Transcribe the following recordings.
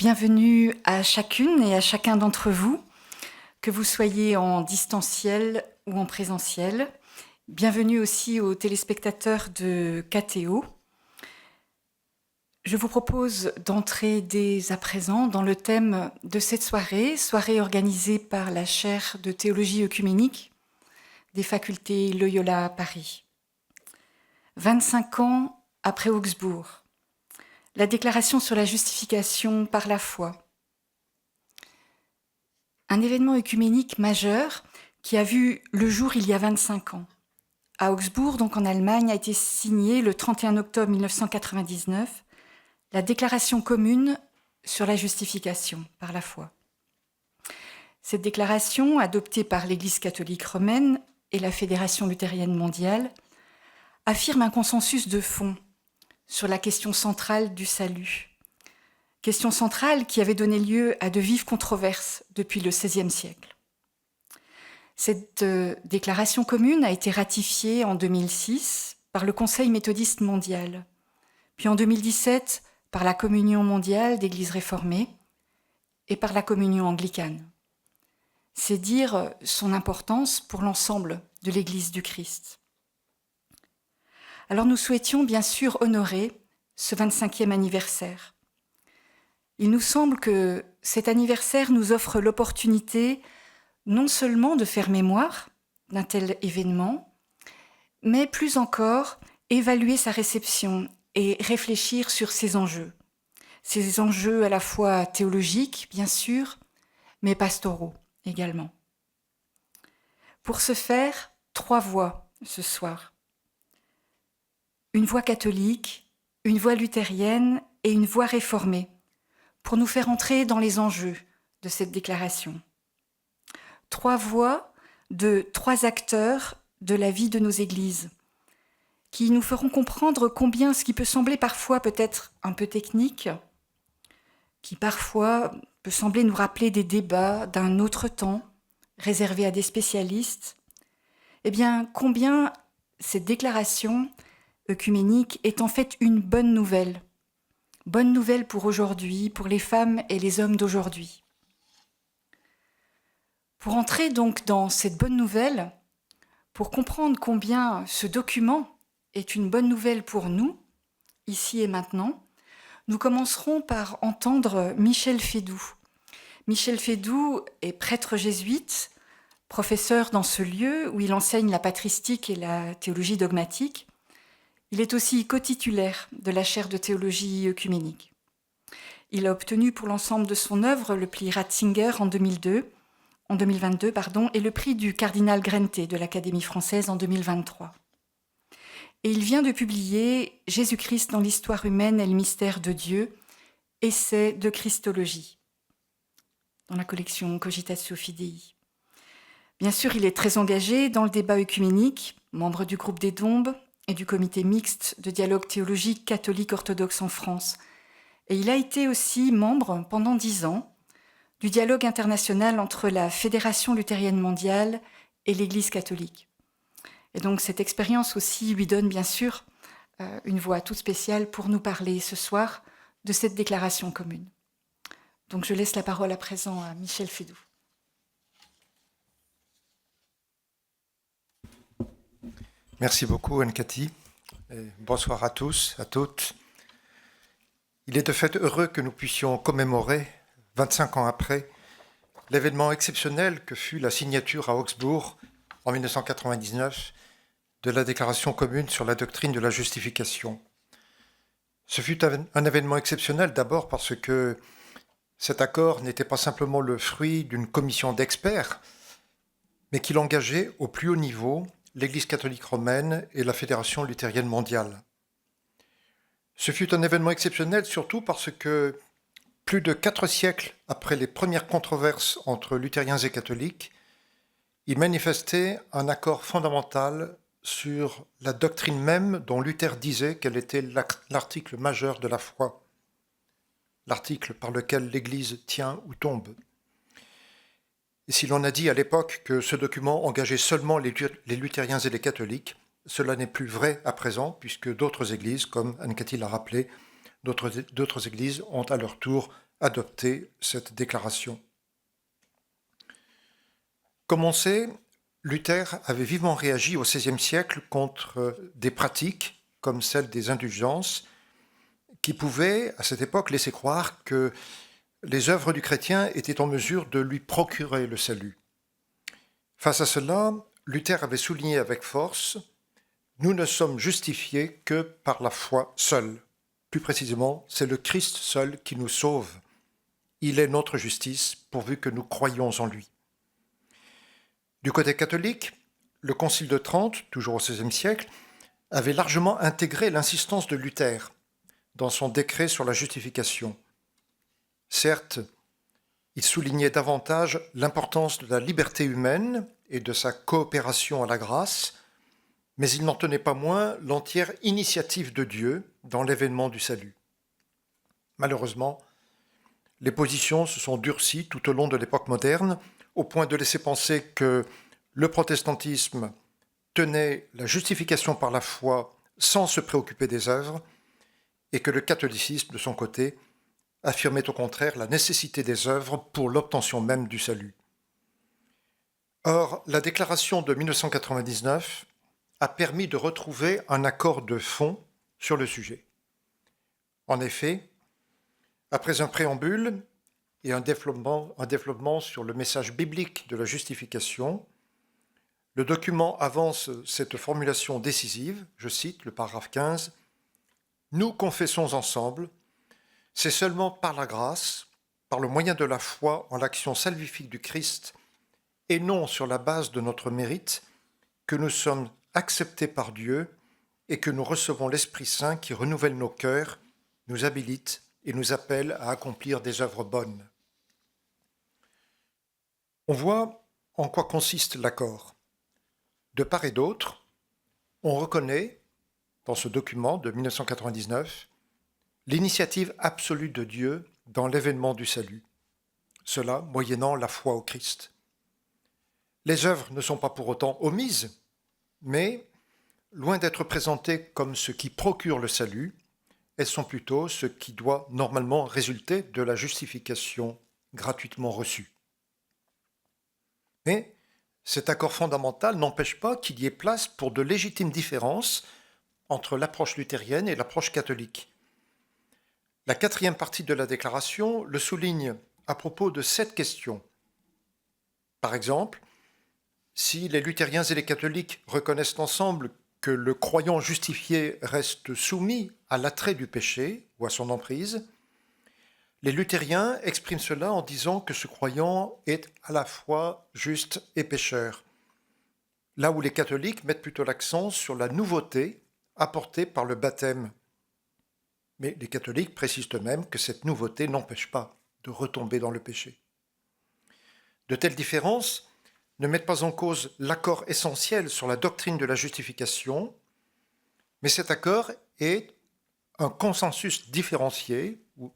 Bienvenue à chacune et à chacun d'entre vous, que vous soyez en distanciel ou en présentiel. Bienvenue aussi aux téléspectateurs de KTO. Je vous propose d'entrer dès à présent dans le thème de cette soirée organisée par la chaire de théologie œcuménique des facultés Loyola à Paris. 25 ans après Augsbourg. La déclaration sur la justification par la foi. Un événement œcuménique majeur qui a vu le jour il y a 25 ans. À Augsbourg, donc en Allemagne, a été signée le 31 octobre 1999 la déclaration commune sur la justification par la foi. Cette déclaration, adoptée par l'Église catholique romaine et la Fédération luthérienne mondiale, affirme un consensus de fond sur la question centrale du salut. Question centrale qui avait donné lieu à de vives controverses depuis le XVIe siècle. Cette déclaration commune a été ratifiée en 2006 par le Conseil méthodiste mondial, puis en 2017 par la Communion mondiale d'Églises réformées et par la Communion anglicane. C'est dire son importance pour l'ensemble de l'Église du Christ. Alors nous souhaitions bien sûr honorer ce 25e anniversaire. Il nous semble que cet anniversaire nous offre l'opportunité non seulement de faire mémoire d'un tel événement, mais plus encore évaluer sa réception et réfléchir sur ses enjeux à la fois théologiques, bien sûr, mais pastoraux également. Pour ce faire, 3 voix ce soir. Une voix catholique, une voix luthérienne et une voix réformée, pour nous faire entrer dans les enjeux de cette déclaration. 3 voix de 3 acteurs de la vie de nos églises, qui nous feront comprendre combien ce qui peut sembler parfois peut-être un peu technique, qui parfois peut sembler nous rappeler des débats d'un autre temps, réservés à des spécialistes, eh bien combien cette déclaration œcuménique est en fait une bonne nouvelle pour aujourd'hui, pour les femmes et les hommes d'aujourd'hui. Pour entrer donc dans cette bonne nouvelle, pour comprendre combien ce document est une bonne nouvelle pour nous, ici et maintenant, nous commencerons par entendre Michel Fédoux. Michel Fédoux est prêtre jésuite, professeur dans ce lieu où il enseigne la patristique et la théologie dogmatique. Il est aussi co-titulaire de la chaire de théologie œcuménique. Il a obtenu pour l'ensemble de son œuvre le prix Ratzinger en 2022, et le prix du cardinal Grente de l'Académie française en 2023. Et il vient de publier « Jésus-Christ dans l'histoire humaine et le mystère de Dieu, essai de Christologie » dans la collection Cogitatio Fidei. Bien sûr, il est très engagé dans le débat œcuménique, membre du groupe des Dombes et du comité mixte de dialogue théologique catholique orthodoxe en France. Et il a été aussi membre pendant 10 ans du dialogue international entre la Fédération luthérienne mondiale et l'Église catholique. Et donc cette expérience aussi lui donne bien sûr une voix toute spéciale pour nous parler ce soir de cette déclaration commune. Donc je laisse la parole à présent à Michel Fédoux. Merci beaucoup Anne-Cathy. Bonsoir à tous, à toutes. Il est de fait heureux que nous puissions commémorer, 25 ans après, l'événement exceptionnel que fut la signature à Augsbourg en 1999 de la déclaration commune sur la doctrine de la justification. Ce fut un événement exceptionnel d'abord parce que cet accord n'était pas simplement le fruit d'une commission d'experts, mais qu'il engageait au plus haut niveau l'Église catholique romaine et la Fédération luthérienne mondiale. Ce fut un événement exceptionnel surtout parce que plus de 4 siècles après les premières controverses entre luthériens et catholiques, il manifestait un accord fondamental sur la doctrine même dont Luther disait qu'elle était l'article majeur de la foi, l'article par lequel l'Église tient ou tombe. Et si l'on a dit à l'époque que ce document engageait seulement les luthériens et les catholiques, cela n'est plus vrai à présent, puisque d'autres églises, comme Anne-Cathy l'a rappelé, d'autres églises ont à leur tour adopté cette déclaration. Comme on sait, Luther avait vivement réagi au XVIe siècle contre des pratiques comme celle des indulgences qui pouvaient, à cette époque, laisser croire que les œuvres du chrétien étaient en mesure de lui procurer le salut. Face à cela, Luther avait souligné avec force « Nous ne sommes justifiés que par la foi seule ». Plus précisément, c'est le Christ seul qui nous sauve. Il est notre justice pourvu que nous croyions en lui. Du côté catholique, le Concile de Trente, toujours au XVIe siècle, avait largement intégré l'insistance de Luther dans son décret sur la justification. Certes, il soulignait davantage l'importance de la liberté humaine et de sa coopération à la grâce, mais il n'en tenait pas moins l'entière initiative de Dieu dans l'événement du salut. Malheureusement, les positions se sont durcies tout au long de l'époque moderne, au point de laisser penser que le protestantisme tenait la justification par la foi sans se préoccuper des œuvres, et que le catholicisme, de son côté, affirmait au contraire la nécessité des œuvres pour l'obtention même du salut. Or, la déclaration de 1999 a permis de retrouver un accord de fond sur le sujet. En effet, après un préambule et un développement sur le message biblique de la justification, le document avance cette formulation décisive, je cite le paragraphe 15, « Nous confessons ensemble, c'est seulement par la grâce, par le moyen de la foi en l'action salvifique du Christ, et non sur la base de notre mérite, que nous sommes acceptés par Dieu et que nous recevons l'Esprit Saint qui renouvelle nos cœurs, nous habilite et nous appelle à accomplir des œuvres bonnes. » On voit en quoi consiste l'accord. De part et d'autre, on reconnaît, dans ce document de 1999, l'initiative absolue de Dieu dans l'événement du salut, cela moyennant la foi au Christ. Les œuvres ne sont pas pour autant omises, mais, loin d'être présentées comme ce qui procure le salut, elles sont plutôt ce qui doit normalement résulter de la justification gratuitement reçue. Mais cet accord fondamental n'empêche pas qu'il y ait place pour de légitimes différences entre l'approche luthérienne et l'approche catholique. La quatrième partie de la déclaration le souligne à propos de 7 questions. Par exemple, si les luthériens et les catholiques reconnaissent ensemble que le croyant justifié reste soumis à l'attrait du péché ou à son emprise, les luthériens expriment cela en disant que ce croyant est à la fois juste et pécheur, là où les catholiques mettent plutôt l'accent sur la nouveauté apportée par le baptême. Mais les catholiques précisent eux-mêmes que cette nouveauté n'empêche pas de retomber dans le péché. De telles différences ne mettent pas en cause l'accord essentiel sur la doctrine de la justification, mais cet accord est un consensus différencié, ou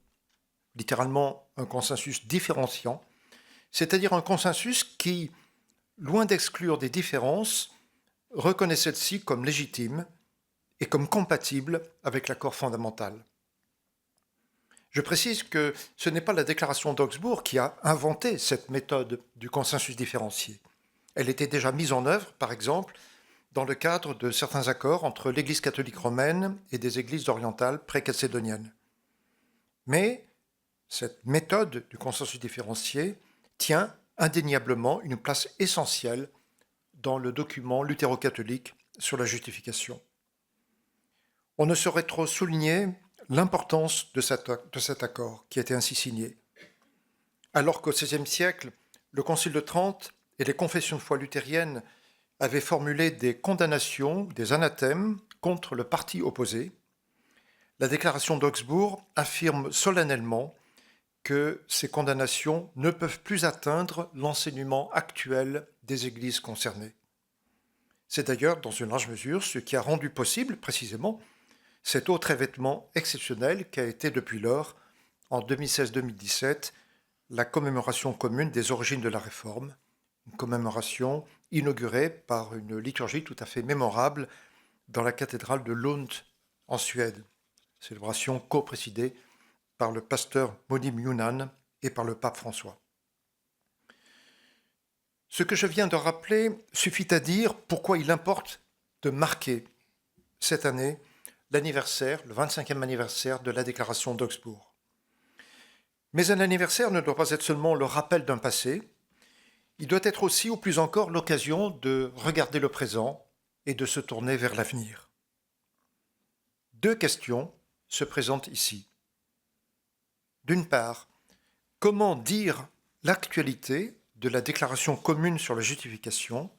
littéralement un consensus différenciant, c'est-à-dire un consensus qui, loin d'exclure des différences, reconnaît celle-ci comme légitime et comme compatible avec l'accord fondamental. Je précise que ce n'est pas la déclaration d'Augsbourg qui a inventé cette méthode du consensus différencié. Elle était déjà mise en œuvre, par exemple, dans le cadre de certains accords entre l'Église catholique romaine et des églises orientales pré-calcédoniennes. Mais cette méthode du consensus différencié tient indéniablement une place essentielle dans le document luthéro-catholique sur la justification. On ne saurait trop souligner l'importance de cet accord qui a été ainsi signé. Alors qu'au XVIe siècle, le Concile de Trente et les confessions de foi luthériennes avaient formulé des condamnations, des anathèmes contre le parti opposé, la déclaration d'Augsbourg affirme solennellement que ces condamnations ne peuvent plus atteindre l'enseignement actuel des églises concernées. C'est d'ailleurs, dans une large mesure, ce qui a rendu possible, précisément, cet autre événement exceptionnel qui a été depuis lors, en 2016-2017, la commémoration commune des origines de la Réforme, une commémoration inaugurée par une liturgie tout à fait mémorable dans la cathédrale de Lund, en Suède. Célébration co-présidée par le pasteur Modim Younan et par le pape François. Ce que je viens de rappeler suffit à dire pourquoi il importe de marquer cette année l'anniversaire, le 25e anniversaire de la déclaration d'Augsbourg. Mais un anniversaire ne doit pas être seulement le rappel d'un passé, il doit être aussi, ou plus encore, l'occasion de regarder le présent et de se tourner vers l'avenir. Deux questions se présentent ici. D'une part, comment dire l'actualité de la déclaration commune sur la justification?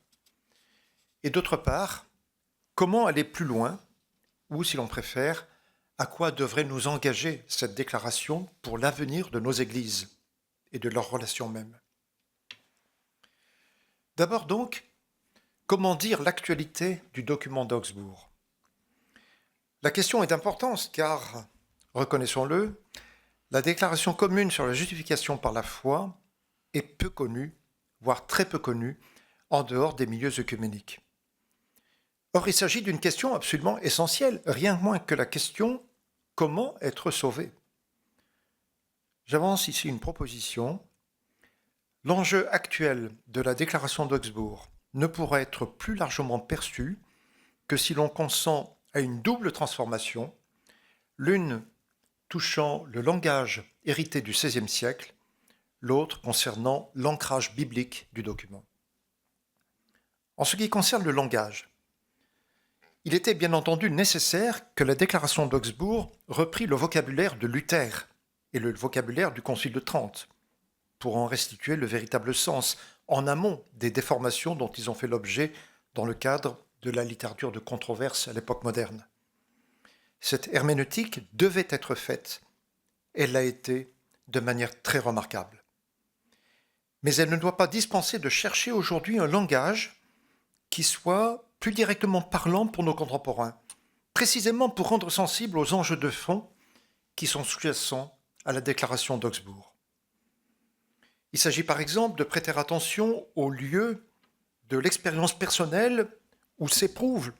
Et d'autre part, comment aller plus loin, ou si l'on préfère, à quoi devrait nous engager cette déclaration pour l'avenir de nos églises et de leurs relations mêmes? D'abord donc, comment dire l'actualité du document d'Augsbourg? La question est d'importance car, reconnaissons-le, la déclaration commune sur la justification par la foi est peu connue, voire très peu connue, en dehors des milieux œcuméniques. Or, il s'agit d'une question absolument essentielle, rien moins que la question « Comment être sauvé ?» J'avance ici une proposition. L'enjeu actuel de la déclaration d'Augsbourg ne pourra être plus largement perçu que si l'on consent à une double transformation, l'une touchant le langage hérité du XVIe siècle, l'autre concernant l'ancrage biblique du document. En ce qui concerne le langage, il était bien entendu nécessaire que la déclaration d'Augsbourg reprît le vocabulaire de Luther et le vocabulaire du Concile de Trente, pour en restituer le véritable sens, en amont des déformations dont ils ont fait l'objet dans le cadre de la littérature de controverse à l'époque moderne. Cette herméneutique devait être faite, elle l'a été de manière très remarquable. Mais elle ne doit pas dispenser de chercher aujourd'hui un langage qui soit plus directement parlant pour nos contemporains, précisément pour rendre sensibles aux enjeux de fond qui sont sous-jacents à la déclaration d'Augsbourg. Il s'agit par exemple de prêter attention au lieu de l'expérience personnelle où s'éprouve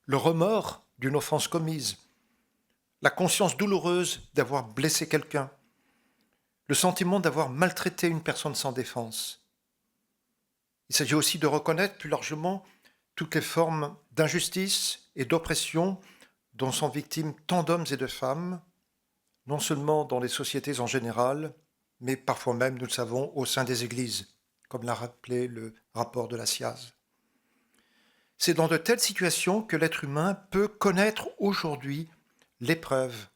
le remords d'une offense commise, la conscience douloureuse d'avoir blessé quelqu'un, le sentiment d'avoir maltraité une personne sans défense. Il s'agit aussi de reconnaître plus largement toutes les formes d'injustice et d'oppression dont sont victimes tant d'hommes et de femmes, non seulement dans les sociétés en général, mais parfois même, nous le savons, au sein des églises, comme l'a rappelé le rapport de la SIAZ. C'est dans de telles situations que l'être humain peut connaître aujourd'hui l'épreuve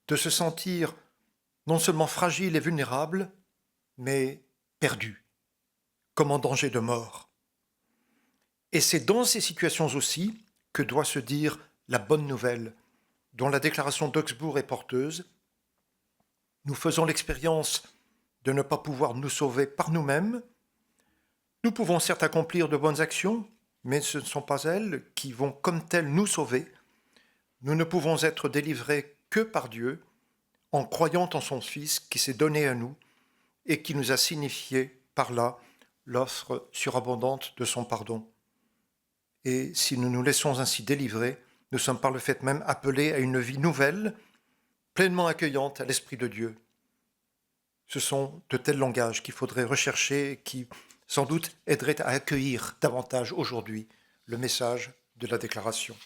de se sentir non seulement fragile et vulnérable, mais perdu, comme en danger de mort. Et c'est dans ces situations aussi que doit se dire la bonne nouvelle, dont la déclaration d'Augsbourg est porteuse. Nous faisons l'expérience de ne pas pouvoir nous sauver par nous-mêmes. Nous pouvons certes accomplir de bonnes actions, mais ce ne sont pas elles qui vont comme telles nous sauver. Nous ne pouvons être délivrés que par Dieu, en croyant en son Fils qui s'est donné à nous et qui nous a signifié par là l'offre surabondante de son pardon. Et si nous nous laissons ainsi délivrer, nous sommes par le fait même appelés à une vie nouvelle, pleinement accueillante à l'Esprit de Dieu. Ce sont de tels langages qu'il faudrait rechercher et qui, sans doute, aideraient à accueillir davantage aujourd'hui le message de la déclaration.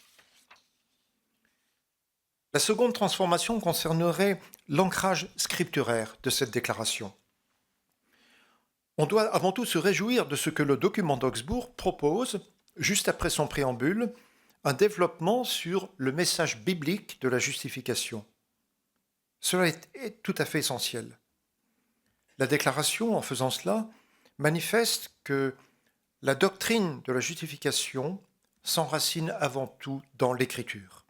La seconde transformation concernerait l'ancrage scripturaire de cette déclaration. On doit avant tout se réjouir de ce que le document d'Augsbourg propose, juste après son préambule, un développement sur le message biblique de la justification. Cela est tout à fait essentiel. La déclaration, en faisant cela, manifeste que la doctrine de la justification s'enracine avant tout dans l'Écriture.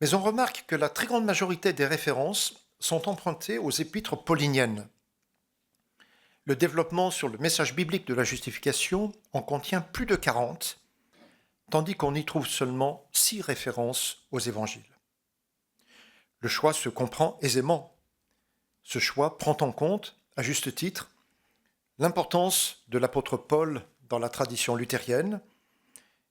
Mais on remarque que la très grande majorité des références sont empruntées aux épîtres pauliniennes. Le développement sur le message biblique de la justification en contient plus de 40, tandis qu'on y trouve seulement 6 références aux évangiles. Le choix se comprend aisément. Ce choix prend en compte, à juste titre, l'importance de l'apôtre Paul dans la tradition luthérienne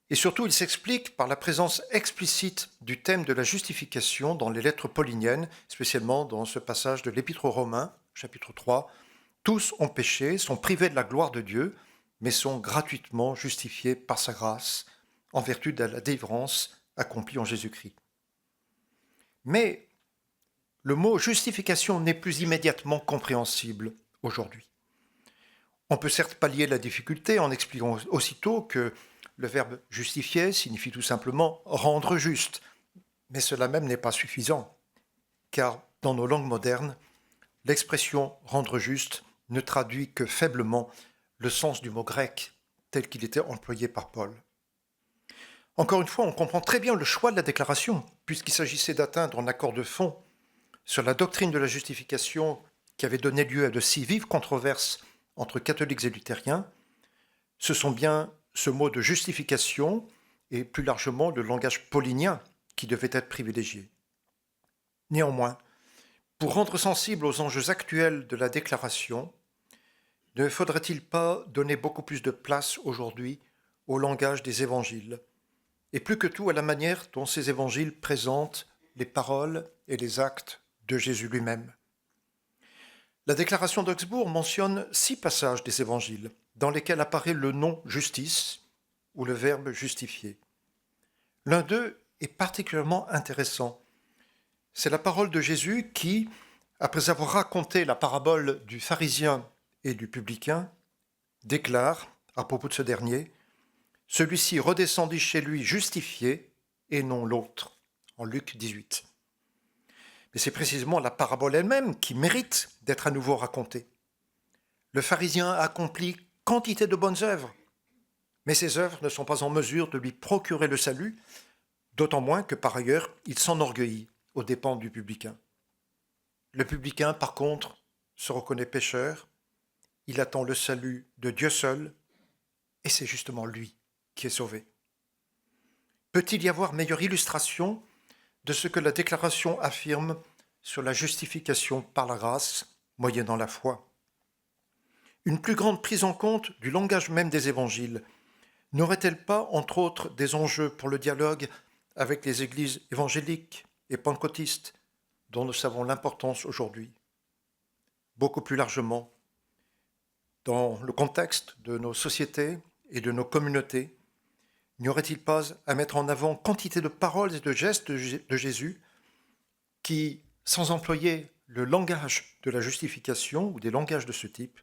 Et surtout, il s'explique par la présence explicite du thème de la justification dans les lettres pauliniennes, spécialement dans ce passage de l'Épître aux Romains, chapitre 3. Tous ont péché, sont privés de la gloire de Dieu, mais sont gratuitement justifiés par sa grâce, en vertu de la délivrance accomplie en Jésus-Christ. Mais le mot justification n'est plus immédiatement compréhensible aujourd'hui. On peut certes pallier la difficulté en expliquant aussitôt que le verbe justifier signifie tout simplement rendre juste, mais cela même n'est pas suffisant, car dans nos langues modernes, l'expression rendre juste ne traduit que faiblement le sens du mot grec tel qu'il était employé par Paul. Encore une fois, on comprend très bien le choix de la déclaration, puisqu'il s'agissait d'atteindre un accord de fond sur la doctrine de la justification qui avait donné lieu à de si vives controverses entre catholiques et luthériens. Ce sont bien ce mot de justification et plus largement le langage paulinien qui devait être privilégié. Néanmoins, pour rendre sensible aux enjeux actuels de la déclaration, ne faudrait-il pas donner beaucoup plus de place aujourd'hui au langage des évangiles, et plus que tout à la manière dont ces évangiles présentent les paroles et les actes de Jésus lui-même? La déclaration d'Augsbourg mentionne 6 passages des évangiles dans lesquels apparaît le nom justice ou le verbe justifier. L'un d'eux est particulièrement intéressant. C'est la parole de Jésus qui, après avoir raconté la parabole du pharisien et du publicain, déclare, à propos de ce dernier, « Celui-ci redescendit chez lui justifié et non l'autre » en Luc 18. Mais c'est précisément la parabole elle-même qui mérite d'être à nouveau racontée. Le pharisien a accompli quantité de bonnes œuvres, mais ces œuvres ne sont pas en mesure de lui procurer le salut, d'autant moins que par ailleurs il s'enorgueillit aux dépens du publicain. Le publicain, par contre, se reconnaît pécheur, il attend le salut de Dieu seul, et c'est justement lui qui est sauvé. Peut-il y avoir meilleure illustration de ce que la déclaration affirme sur la justification par la grâce, moyennant la foi? Une plus grande prise en compte du langage même des évangiles n'aurait-elle pas, entre autres, des enjeux pour le dialogue avec les églises évangéliques et pentecôtistes, dont nous savons l'importance aujourd'hui? Beaucoup plus largement, dans le contexte de nos sociétés et de nos communautés, n'y aurait-il pas à mettre en avant quantité de paroles et de gestes de Jésus qui, sans employer le langage de la justification ou des langages de ce type,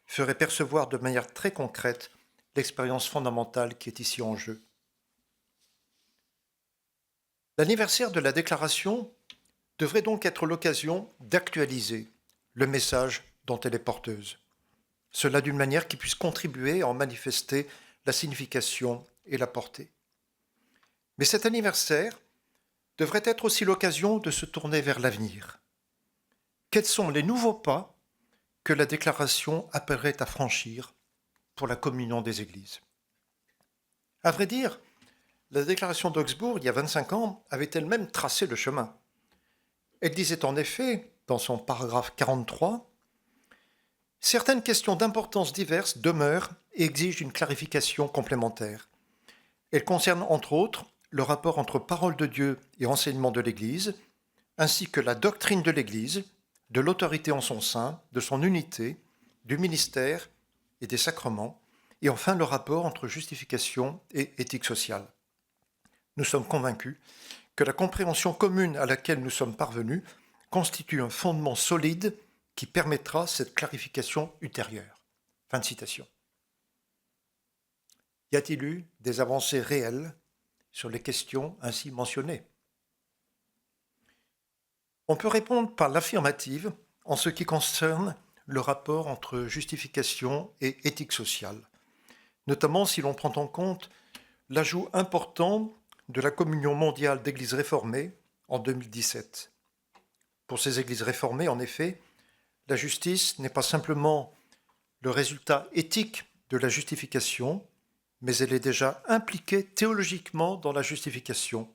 feraient percevoir de manière très concrète l'expérience fondamentale qui est ici en jeu? L'anniversaire de la déclaration devrait donc être l'occasion d'actualiser le message dont elle est porteuse. Cela d'une manière qui puisse contribuer à en manifester la signification et la portée. Mais cet anniversaire devrait être aussi l'occasion de se tourner vers l'avenir. Quels sont les nouveaux pas que la déclaration appellerait à franchir pour la communion des églises? À vrai dire, la déclaration d'Augsbourg, il y a 25 ans, avait elle-même tracé le chemin. Elle disait en effet, dans son paragraphe 43, « Certaines questions d'importance diverses demeurent et exigent une clarification complémentaire. Elles concernent entre autres le rapport entre parole de Dieu et enseignement de l'Église, ainsi que la doctrine de l'Église, de l'autorité en son sein, de son unité, du ministère et des sacrements, et enfin le rapport entre justification et éthique sociale. Nous sommes convaincus que la compréhension commune à laquelle nous sommes parvenus constitue un fondement solide qui permettra cette clarification ultérieure. » Fin de citation. Y a-t-il eu des avancées réelles sur les questions ainsi mentionnées? On peut répondre par l'affirmative en ce qui concerne le rapport entre justification et éthique sociale, notamment si l'on prend en compte l'ajout important de la communion mondiale d'églises réformées en 2017. Pour ces églises réformées, en effet, la justice n'est pas simplement le résultat éthique de la justification, mais elle est déjà impliquée théologiquement dans la justification.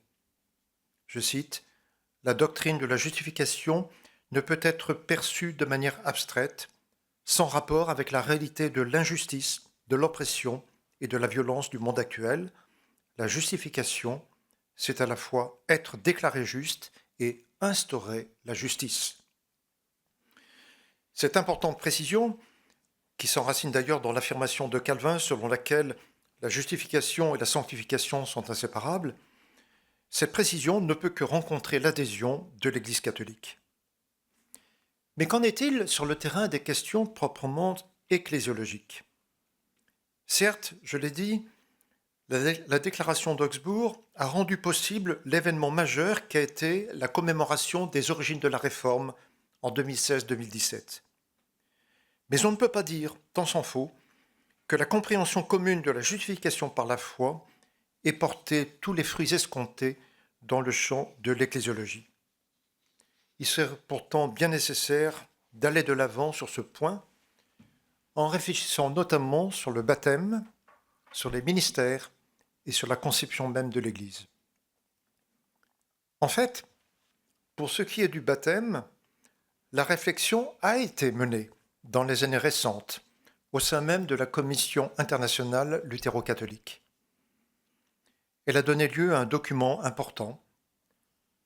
Je cite, « La doctrine de la justification ne peut être perçue de manière abstraite, sans rapport avec la réalité de l'injustice, de l'oppression et de la violence du monde actuel, la justification, c'est à la fois être déclaré juste et instaurer la justice. Cette importante précision, qui s'enracine d'ailleurs dans l'affirmation de Calvin selon laquelle la justification et la sanctification sont inséparables, cette précision ne peut que rencontrer l'adhésion de l'Église catholique. Mais qu'en est-il sur le terrain des questions proprement ecclésiologiques ? Certes, je l'ai dit, la déclaration d'Augsbourg a rendu possible l'événement majeur qui a été la commémoration des origines de la Réforme en 2016-2017. Mais on ne peut pas dire, tant s'en faut, que la compréhension commune de la justification par la foi ait porté tous les fruits escomptés dans le champ de l'ecclésiologie. Il serait pourtant bien nécessaire d'aller de l'avant sur ce point en réfléchissant notamment sur le baptême, sur les ministères et sur la conception même de l'Église. En fait, pour ce qui est du baptême, la réflexion a été menée dans les années récentes au sein même de la Commission internationale luthéro-catholique. Elle a donné lieu à un document important,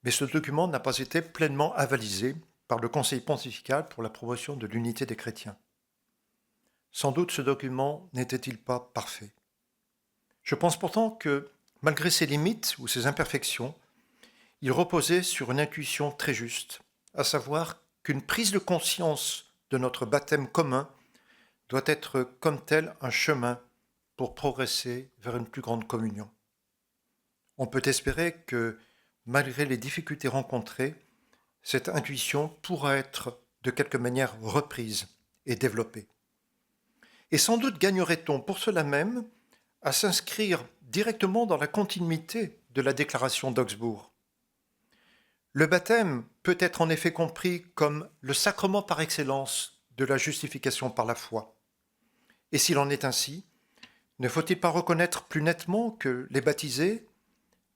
mais ce document n'a pas été pleinement avalisé par le Conseil pontifical pour la promotion de l'unité des chrétiens. Sans doute ce document n'était-il pas parfait. Je pense pourtant que, malgré ses limites ou ses imperfections, il reposait sur une intuition très juste, à savoir qu'une prise de conscience de notre baptême commun doit être comme tel un chemin pour progresser vers une plus grande communion. On peut espérer que, malgré les difficultés rencontrées, cette intuition pourra être de quelque manière reprise et développée. Et sans doute gagnerait-on pour cela même à s'inscrire directement dans la continuité de la déclaration d'Augsbourg. Le baptême peut être en effet compris comme le sacrement par excellence de la justification par la foi. Et s'il en est ainsi, ne faut-il pas reconnaître plus nettement que les baptisés,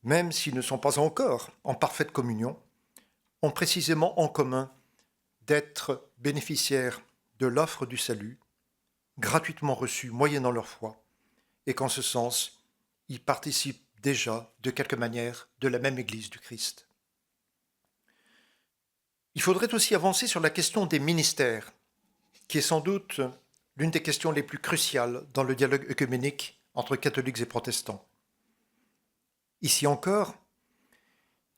même s'ils ne sont pas encore en parfaite communion, ont précisément en commun d'être bénéficiaires de l'offre du salut, gratuitement reçue moyennant leur foi, et qu'en ce sens, ils participent déjà, de quelque manière, de la même Église du Christ. Il faudrait aussi avancer sur la question des ministères, qui est sans doute l'une des questions les plus cruciales dans le dialogue œcuménique entre catholiques et protestants. Ici encore,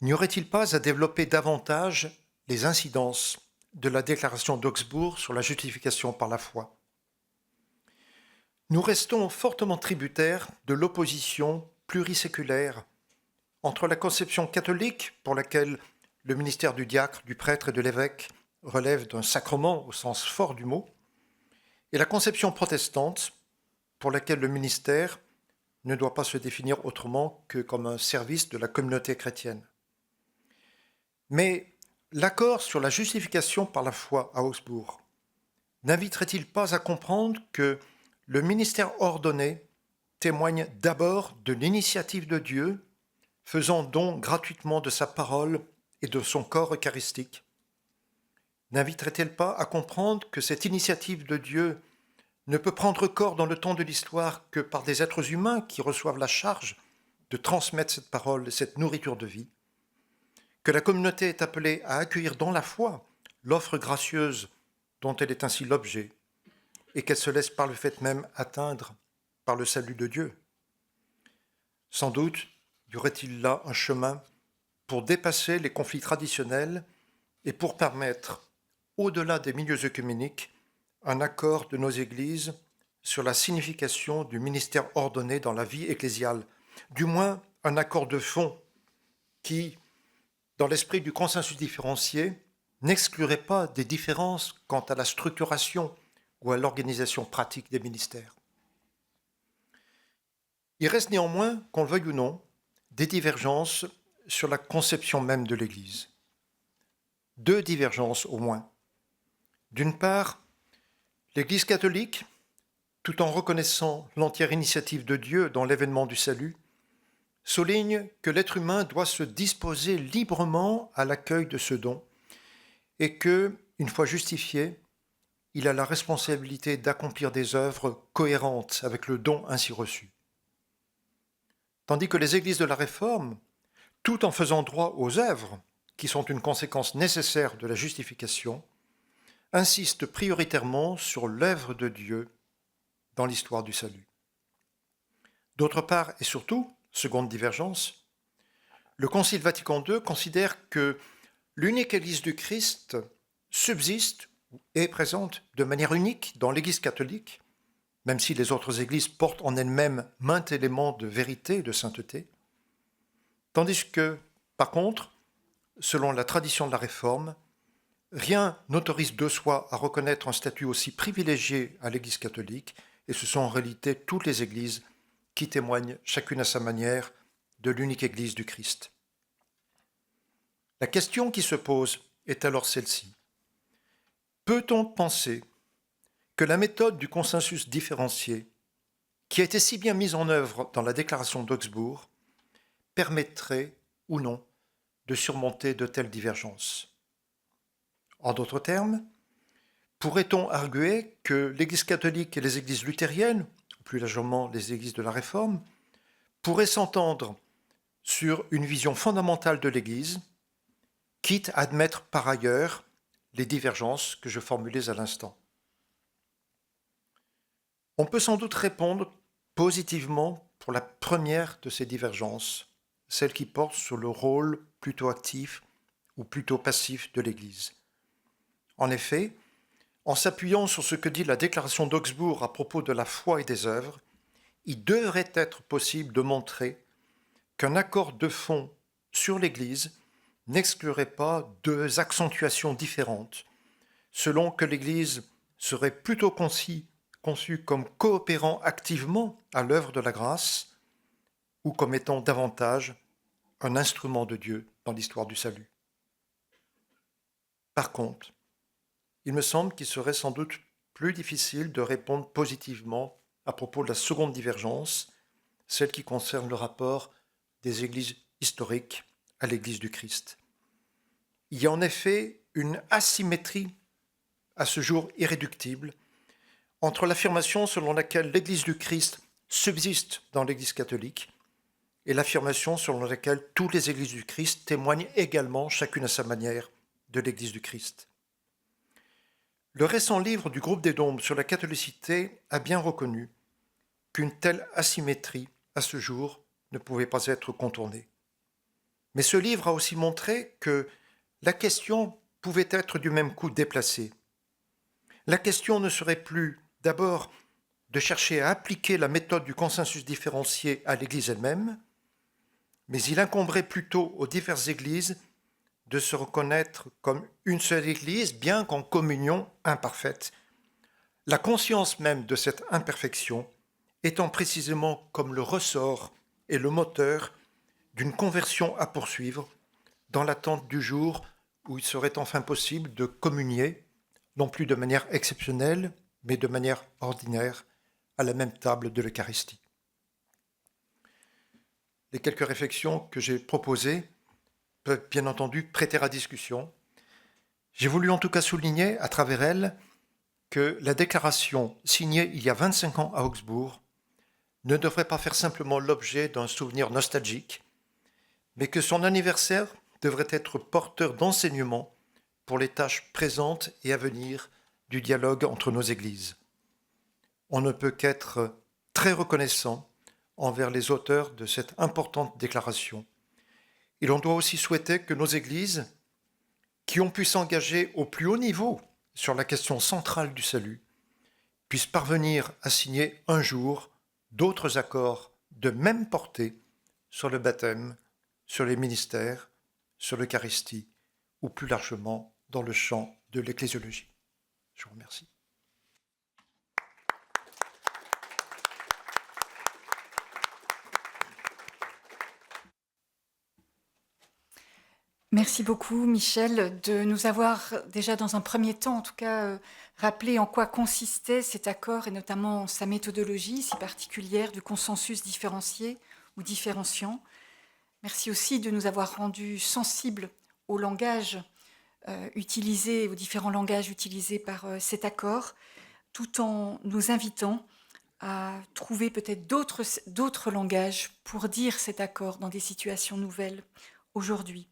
n'y aurait-il pas à développer davantage les incidences de la déclaration d'Augsbourg sur la justification par la foi ? Nous restons fortement tributaires de l'opposition pluriséculaire entre la conception catholique, pour laquelle le ministère du diacre, du prêtre et de l'évêque relève d'un sacrement au sens fort du mot, et la conception protestante, pour laquelle le ministère ne doit pas se définir autrement que comme un service de la communauté chrétienne. Mais l'accord sur la justification par la foi à Augsbourg n'inviterait-il pas à comprendre que le ministère ordonné témoigne d'abord de l'initiative de Dieu, faisant don gratuitement de sa parole et de son corps eucharistique? N'inviterait-elle pas à comprendre que cette initiative de Dieu ne peut prendre corps dans le temps de l'histoire que par des êtres humains qui reçoivent la charge de transmettre cette parole, cette nourriture de vie? Que la communauté est appelée à accueillir dans la foi l'offre gracieuse dont elle est ainsi l'objet, et qu'elle se laisse par le fait même atteindre par le salut de Dieu. Sans doute y aurait-il là un chemin pour dépasser les conflits traditionnels et pour permettre, au-delà des milieux œcuméniques, un accord de nos églises sur la signification du ministère ordonné dans la vie ecclésiale, du moins un accord de fond qui, dans l'esprit du consensus différencié, n'exclurait pas des différences quant à la structuration ou à l'organisation pratique des ministères. Il reste néanmoins, qu'on le veuille ou non, des divergences sur la conception même de l'Église. Deux divergences au moins. D'une part, l'Église catholique, tout en reconnaissant l'entière initiative de Dieu dans l'événement du salut, souligne que l'être humain doit se disposer librement à l'accueil de ce don et que, une fois justifié, il a la responsabilité d'accomplir des œuvres cohérentes avec le don ainsi reçu. tandis que les églises de la Réforme, tout en faisant droit aux œuvres, qui sont une conséquence nécessaire de la justification, insistent prioritairement sur l'œuvre de Dieu dans l'histoire du salut. D'autre part, et surtout, seconde divergence, le Concile Vatican II considère que l'unique Église du Christ subsiste et est présente de manière unique dans l'Église catholique, même si les autres Églises portent en elles-mêmes maints éléments de vérité et de sainteté, tandis que, par contre, selon la tradition de la Réforme, rien n'autorise de soi à reconnaître un statut aussi privilégié à l'Église catholique, et ce sont en réalité toutes les Églises qui témoignent, chacune à sa manière, de l'unique Église du Christ. La question qui se pose est alors celle-ci. Peut-on penser que la méthode du consensus différencié, qui a été si bien mise en œuvre dans la déclaration d'Augsbourg, permettrait ou non de surmonter de telles divergences? En d'autres termes, pourrait-on arguer que l'Église catholique et les églises luthériennes, plus largement les églises de la Réforme, pourraient s'entendre sur une vision fondamentale de l'Église, quitte à admettre par ailleurs les divergences que je formulais à l'instant? On peut sans doute répondre positivement pour la première de ces divergences, celle qui porte sur le rôle plutôt actif ou plutôt passif de l'Église. En effet, en s'appuyant sur ce que dit la déclaration d'Augsbourg à propos de la foi et des œuvres, il devrait être possible de montrer qu'un accord de fond sur l'Église n'exclurait pas deux accentuations différentes, selon que l'Église serait plutôt conçue comme coopérant activement à l'œuvre de la grâce ou comme étant davantage un instrument de Dieu dans l'histoire du salut. Par contre, il me semble qu'il serait sans doute plus difficile de répondre positivement à propos de la seconde divergence, celle qui concerne le rapport des églises historiques à l'Église du Christ. Il y a en effet une asymétrie à ce jour irréductible entre l'affirmation selon laquelle l'Église du Christ subsiste dans l'Église catholique et l'affirmation selon laquelle toutes les Églises du Christ témoignent également, chacune à sa manière, de l'Église du Christ. Le récent livre du groupe des Dombes sur la catholicité a bien reconnu qu'une telle asymétrie, à ce jour, ne pouvait pas être contournée. Mais ce livre a aussi montré que la question pouvait être du même coup déplacée. La question ne serait plus, d'abord, de chercher à appliquer la méthode du consensus différencié à l'Église elle-même, mais il incomberait plutôt aux diverses Églises de se reconnaître comme une seule Église, bien qu'en communion imparfaite, la conscience même de cette imperfection étant précisément comme le ressort et le moteur d'une conversion à poursuivre dans l'attente du jour où il serait enfin possible de communier, non plus de manière exceptionnelle, mais de manière ordinaire, à la même table de l'Eucharistie. Les quelques réflexions que j'ai proposées peuvent bien entendu prêter à discussion. J'ai voulu en tout cas souligner à travers elles que la déclaration signée il y a 25 ans à Augsbourg ne devrait pas faire simplement l'objet d'un souvenir nostalgique, mais que son anniversaire devrait être porteur d'enseignements pour les tâches présentes et à venir du dialogue entre nos églises. On ne peut qu'être très reconnaissant envers les auteurs de cette importante déclaration. Et l'on doit aussi souhaiter que nos églises, qui ont pu s'engager au plus haut niveau sur la question centrale du salut, puissent parvenir à signer un jour d'autres accords de même portée sur le baptême, sur les ministères, sur l'Eucharistie, ou plus largement dans le champ de l'ecclésiologie. Je vous remercie. Merci beaucoup, Michel, de nous avoir déjà dans un premier temps, en tout cas, rappelé en quoi consistait cet accord et notamment sa méthodologie si particulière du consensus différencié ou différenciant. Merci aussi de nous avoir rendus sensibles au langage utilisé, aux différents langages utilisés par cet accord, tout en nous invitant à trouver peut-être d'autres langages pour dire cet accord dans des situations nouvelles aujourd'hui.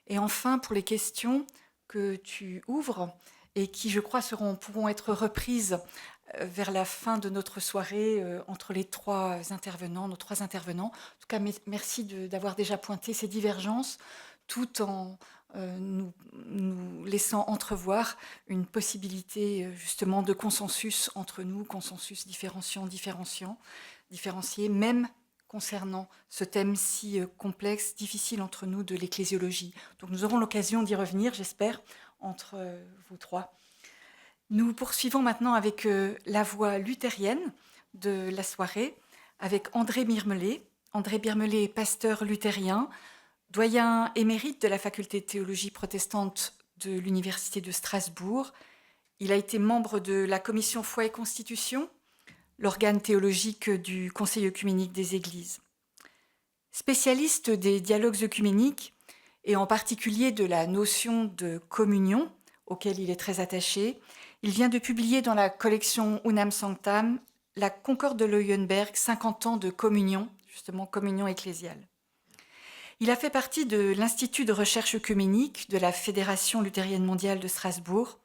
Et enfin, pour les questions que tu ouvres et qui, je crois, pourront être reprises vers la fin de notre soirée entre nos trois intervenants. En tout cas, merci d'avoir déjà pointé ces divergences tout en nous laissant entrevoir une possibilité justement de consensus entre nous, consensus différencié, même concernant ce thème si complexe, difficile entre nous de l'ecclésiologie. Donc nous aurons l'occasion d'y revenir, j'espère, entre vous trois. Nous poursuivons maintenant avec la voix luthérienne de la soirée, avec André Birmelet. André Birmelet est pasteur luthérien, doyen émérite de la faculté de théologie protestante de l'Université de Strasbourg. Il a été membre de la commission Foi et Constitution, l'organe théologique du Conseil œcuménique des Églises. Spécialiste des dialogues œcuméniques, et en particulier de la notion de communion, auquel il est très attaché, il vient de publier dans la collection Unam Sanctam la Concorde de Leuenberg, 50 ans de communion, justement communion ecclésiale. Il a fait partie de l'Institut de recherche œcuménique de la Fédération luthérienne mondiale de Strasbourg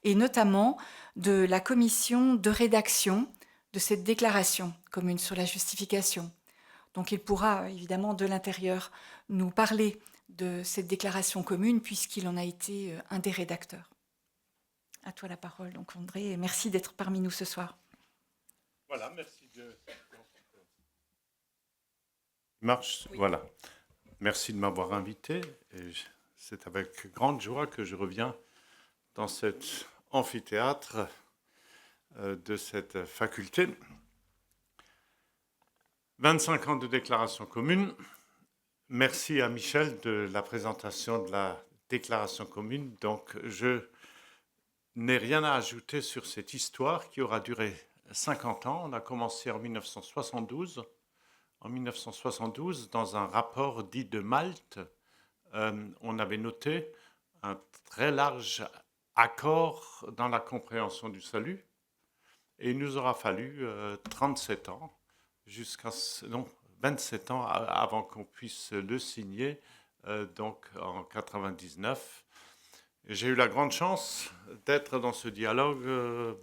et notamment de la commission de rédaction de cette déclaration commune sur la justification. Donc il pourra évidemment de l'intérieur nous parler de cette déclaration commune puisqu'il en a été un des rédacteurs. À toi la parole, donc André, et merci d'être parmi nous ce soir. Voilà, merci de... Marche, oui. Voilà. Merci de m'avoir invité. Et c'est avec grande joie que je reviens dans cet amphithéâtre de cette faculté. 25 ans de déclaration commune. Merci à Michel de la présentation de la déclaration commune. Donc, je n'ai rien à ajouter sur cette histoire qui aura duré 50 ans. On a commencé en 1972. En 1972, dans un rapport dit de Malte, on avait noté un très large accord dans la compréhension du salut. Et il nous aura fallu 37 ans, 27 ans avant qu'on puisse le signer, donc en 99. J'ai eu la grande chance d'être dans ce dialogue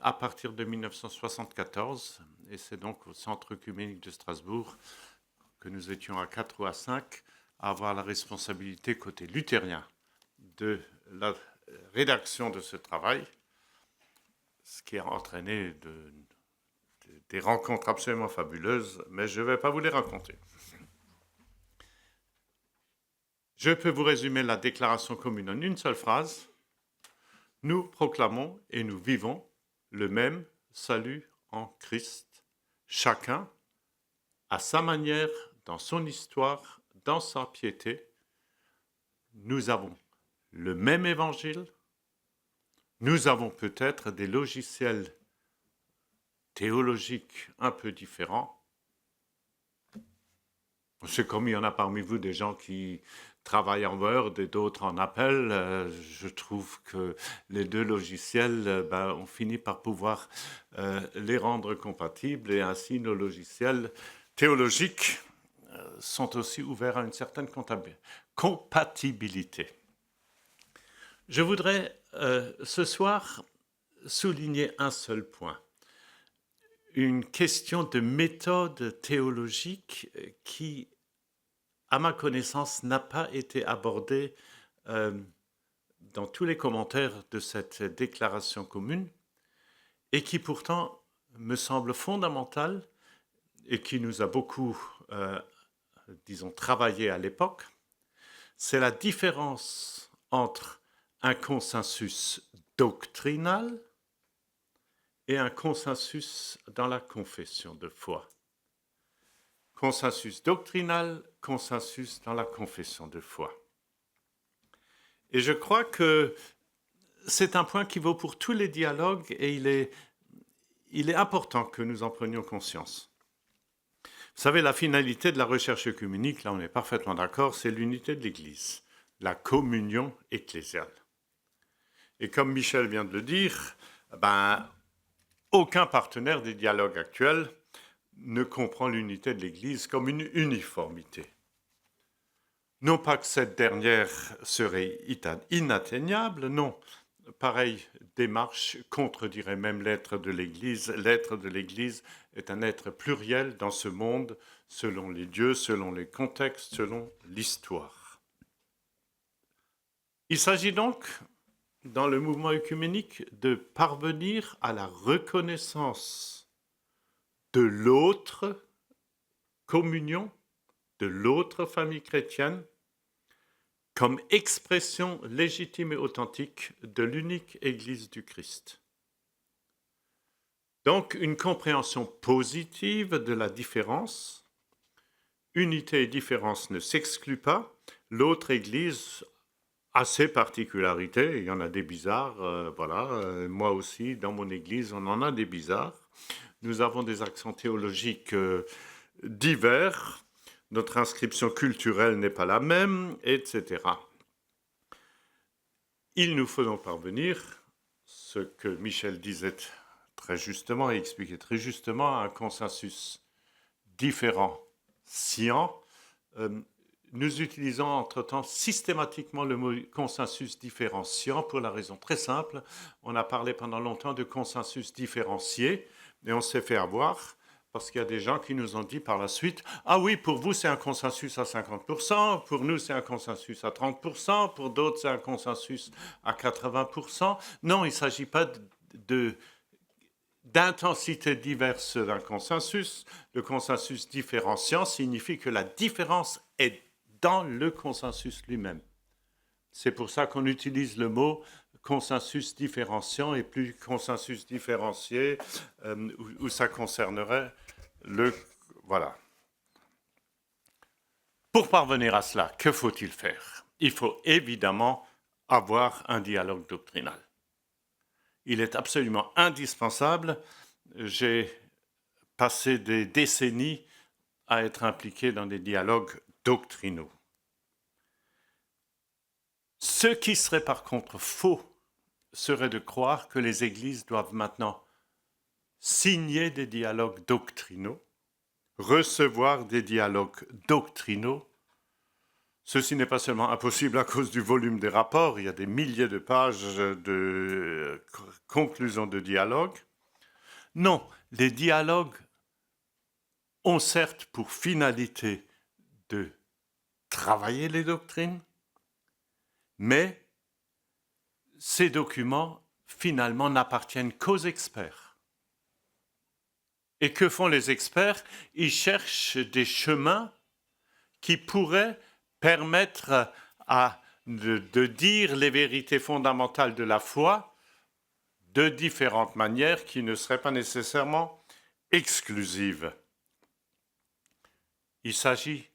à partir de 1974, et c'est donc au Centre œcuménique de Strasbourg que nous étions à 4 ou à 5 à avoir la responsabilité côté luthérien de la rédaction de ce travail, ce qui a entraîné des rencontres absolument fabuleuses, mais je ne vais pas vous les raconter. Je peux vous résumer la déclaration commune en une seule phrase. Nous proclamons et nous vivons le même salut en Christ, chacun à sa manière, dans son histoire, dans sa piété. Nous avons le même évangile, nous avons peut-être des logiciels théologiques un peu différents. C'est comme il y en a parmi vous des gens qui travaillent en Word et d'autres en Apple. Je trouve que les deux logiciels, on finit par pouvoir les rendre compatibles et ainsi nos logiciels théologiques sont aussi ouverts à une certaine compatibilité. Je voudrais ce soir souligner un seul point. Une question de méthode théologique qui, à ma connaissance, n'a pas été abordée dans tous les commentaires de cette déclaration commune et qui pourtant me semble fondamentale et qui nous a beaucoup, travaillé à l'époque. C'est la différence entre un consensus doctrinal et un consensus dans la confession de foi. Consensus doctrinal, consensus dans la confession de foi. Et je crois que c'est un point qui vaut pour tous les dialogues et il est important que nous en prenions conscience. Vous savez, la finalité de la recherche œcuménique, là on est parfaitement d'accord, c'est l'unité de l'Église, la communion ecclésiale. Et comme Michel vient de le dire, aucun partenaire des dialogues actuels ne comprend l'unité de l'Église comme une uniformité. Non pas que cette dernière serait inatteignable, non. Pareille démarche contredirait même l'être de l'Église. L'être de l'Église est un être pluriel dans ce monde, selon les dieux, selon les contextes, selon l'histoire. Il s'agit donc, dans le mouvement œcuménique, de parvenir à la reconnaissance de l'autre communion, de l'autre famille chrétienne, comme expression légitime et authentique de l'unique Église du Christ. Donc, une compréhension positive de la différence. Unité et différence ne s'excluent pas. L'autre Église a ses particularités. Il y en a des bizarres. Moi aussi, dans mon Église, on en a des bizarres. Nous avons des accents théologiques divers. Notre inscription culturelle n'est pas la même, etc. Il nous faut donc parvenir, ce que Michel disait très justement et expliquait très justement, à un consensus différenciant. Nous utilisons entre-temps systématiquement le mot consensus différenciant pour la raison très simple. On a parlé pendant longtemps de consensus différencié et on s'est fait avoir. Parce qu'il y a des gens qui nous ont dit par la suite « Ah oui, pour vous, c'est un consensus à 50%, pour nous, c'est un consensus à 30%, pour d'autres, c'est un consensus à 80%. » Non, il ne s'agit pas d'intensité diverse d'un consensus. Le consensus différenciant signifie que la différence est dans le consensus lui-même. C'est pour ça qu'on utilise le mot consensus différenciant et plus consensus différencié, où ça concernerait le... Voilà. Pour parvenir à cela, que faut-il faire? Il faut évidemment avoir un dialogue doctrinal. Il est absolument indispensable. J'ai passé des décennies à être impliqué dans des dialogues doctrinaux. Ce qui serait par contre faux serait de croire que les églises doivent maintenant signer des dialogues doctrinaux, recevoir des dialogues doctrinaux. Ceci n'est pas seulement impossible à cause du volume des rapports, il y a des milliers de pages de conclusions de dialogues. Non, les dialogues ont certes pour finalité de travailler les doctrines, mais ces documents, finalement, n'appartiennent qu'aux experts. Et que font les experts? Ils cherchent des chemins qui pourraient permettre de dire les vérités fondamentales de la foi de différentes manières qui ne seraient pas nécessairement exclusives. Il s'agit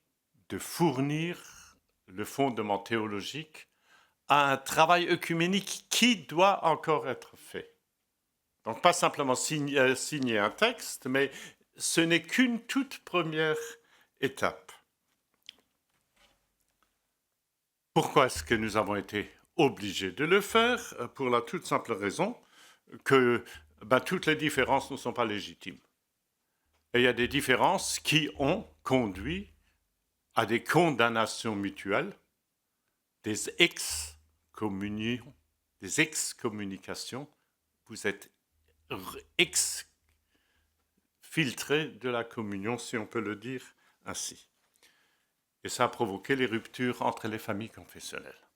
de fournir le fondement théologique à un travail œcuménique qui doit encore être fait. Donc pas simplement signer un texte, mais ce n'est qu'une toute première étape. Pourquoi est-ce que nous avons été obligés de le faire? Pour la toute simple raison que toutes les différences ne sont pas légitimes. Et il y a des différences qui ont conduit à des condamnations mutuelles, des excommunications. Vous êtes exfiltré de la communion, si on peut le dire ainsi. Et ça a provoqué les ruptures entre les familles confessionnelles.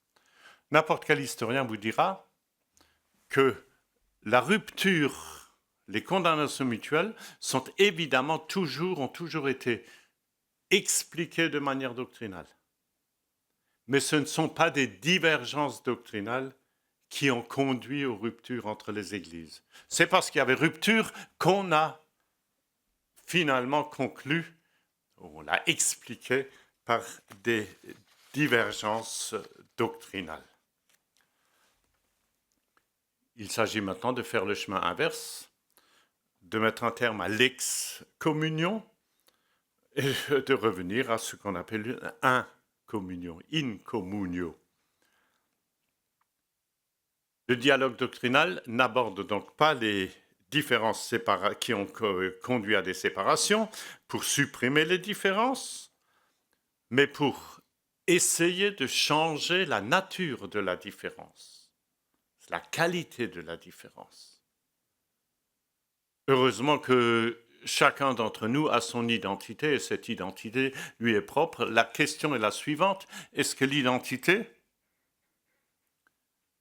N'importe quel historien vous dira que la rupture, les condamnations mutuelles ont toujours été expliquées de manière doctrinale. Mais ce ne sont pas des divergences doctrinales qui ont conduit aux ruptures entre les églises. C'est parce qu'il y avait rupture qu'on a finalement conclu, on l'a expliqué par des divergences doctrinales. Il s'agit maintenant de faire le chemin inverse, de mettre un terme à l'excommunion et de revenir à ce qu'on appelle incommunion, in communio. Le dialogue doctrinal n'aborde donc pas les différences qui ont conduit à des séparations, pour supprimer les différences, mais pour essayer de changer la nature de la différence, la qualité de la différence. Heureusement que chacun d'entre nous a son identité et cette identité lui est propre. La question est la suivante: est-ce que l'identité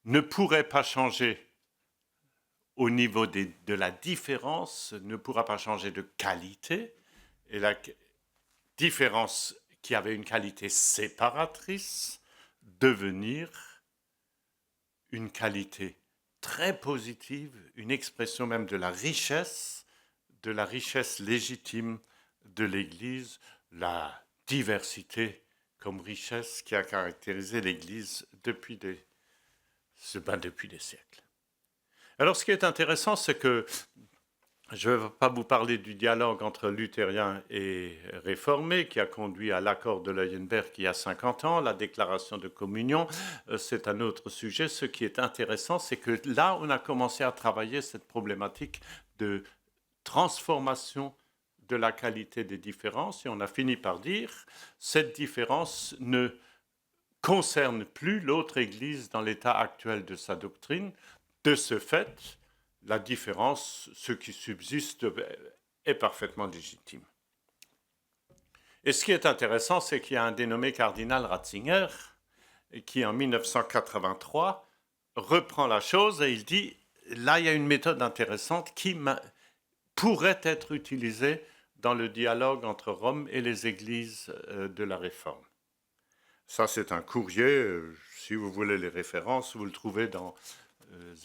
ne pourrait pas changer au niveau de la différence, ne pourra pas changer de qualité, et la différence qui avait une qualité séparatrice devenir une qualité très positive, une expression même de la richesse légitime de l'Église, la diversité comme richesse qui a caractérisé l'Église depuis des siècles. Alors ce qui est intéressant, c'est que je ne vais pas vous parler du dialogue entre luthériens et réformés qui a conduit à l'accord de Leuenberg il y a 50 ans, la déclaration de communion, c'est un autre sujet. Ce qui est intéressant, c'est que là, on a commencé à travailler cette problématique de transformation de la qualité des différences et on a fini par dire cette différence ne concerne plus l'autre Église dans l'état actuel de sa doctrine. De ce fait, la différence, ce qui subsiste, est parfaitement légitime. Et ce qui est intéressant, c'est qu'il y a un dénommé cardinal Ratzinger qui, en 1983, reprend la chose et il dit, là, il y a une méthode intéressante qui pourrait être utilisée dans le dialogue entre Rome et les églises de la Réforme. Ça, c'est un courrier. Si vous voulez les références, vous le trouvez dans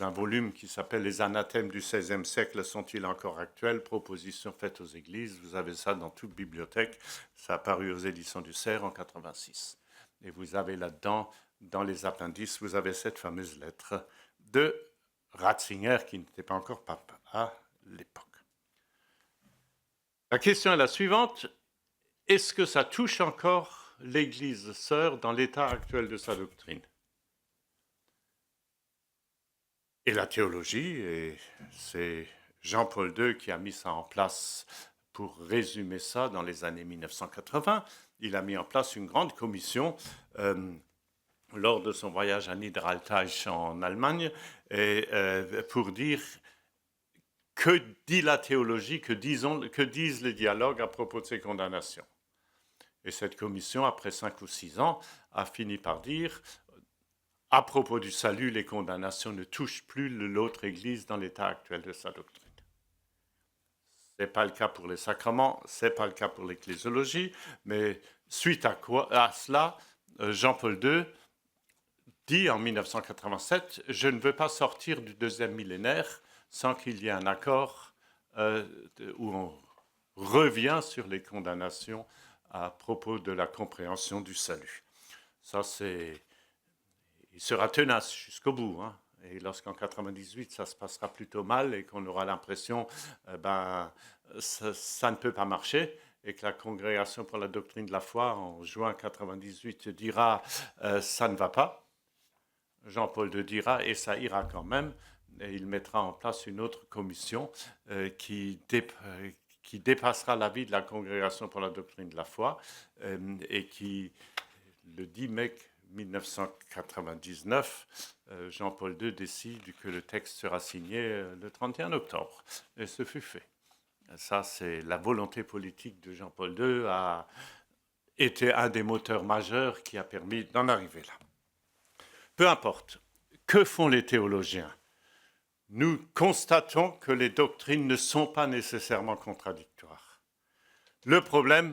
un volume qui s'appelle « Les anathèmes du XVIe siècle sont-ils encore actuels? Propositions faites aux églises ». Vous avez ça dans toute bibliothèque. Ça a paru aux éditions du Cerf en 86. Et vous avez là-dedans, dans les appendices, vous avez cette fameuse lettre de Ratzinger, qui n'était pas encore pape à l'époque. La question est la suivante. Est-ce que ça touche encore l'Église sœur dans l'état actuel de sa doctrine? Et la théologie, et c'est Jean-Paul II qui a mis ça en place pour résumer ça dans les années 1980. Il a mis en place une grande commission lors de son voyage à Niederaltaich en Allemagne et, pour dire que dit la théologie, que disent les dialogues à propos de ces condamnations. Et cette commission, après 5 ou 6 ans, a fini par dire: à propos du salut, les condamnations ne touchent plus l'autre Église dans l'état actuel de sa doctrine. Ce n'est pas le cas pour les sacrements, ce n'est pas le cas pour l'ecclésiologie, mais suite à cela, Jean-Paul II dit en 1987 « Je ne veux pas sortir du deuxième millénaire sans qu'il y ait un accord où on revient sur les condamnations à propos de la compréhension du salut. » Ça, c'est... Il sera tenace jusqu'au bout. Hein. Et lorsqu'en 1998, ça se passera plutôt mal et qu'on aura l'impression ça ne peut pas marcher et que la Congrégation pour la doctrine de la foi, en juin 1998, dira ça ne va pas. Jean-Paul II dira et ça ira quand même. Et il mettra en place une autre commission qui dépassera l'avis de la Congrégation pour la doctrine de la foi et qui, le 10 mai 1999, Jean-Paul II décide que le texte sera signé le 31 octobre. Et ce fut fait. Ça, c'est la volonté politique de Jean-Paul II a été un des moteurs majeurs qui a permis d'en arriver là. Peu importe. Que font les théologiens? Nous constatons que les doctrines ne sont pas nécessairement contradictoires. Le problème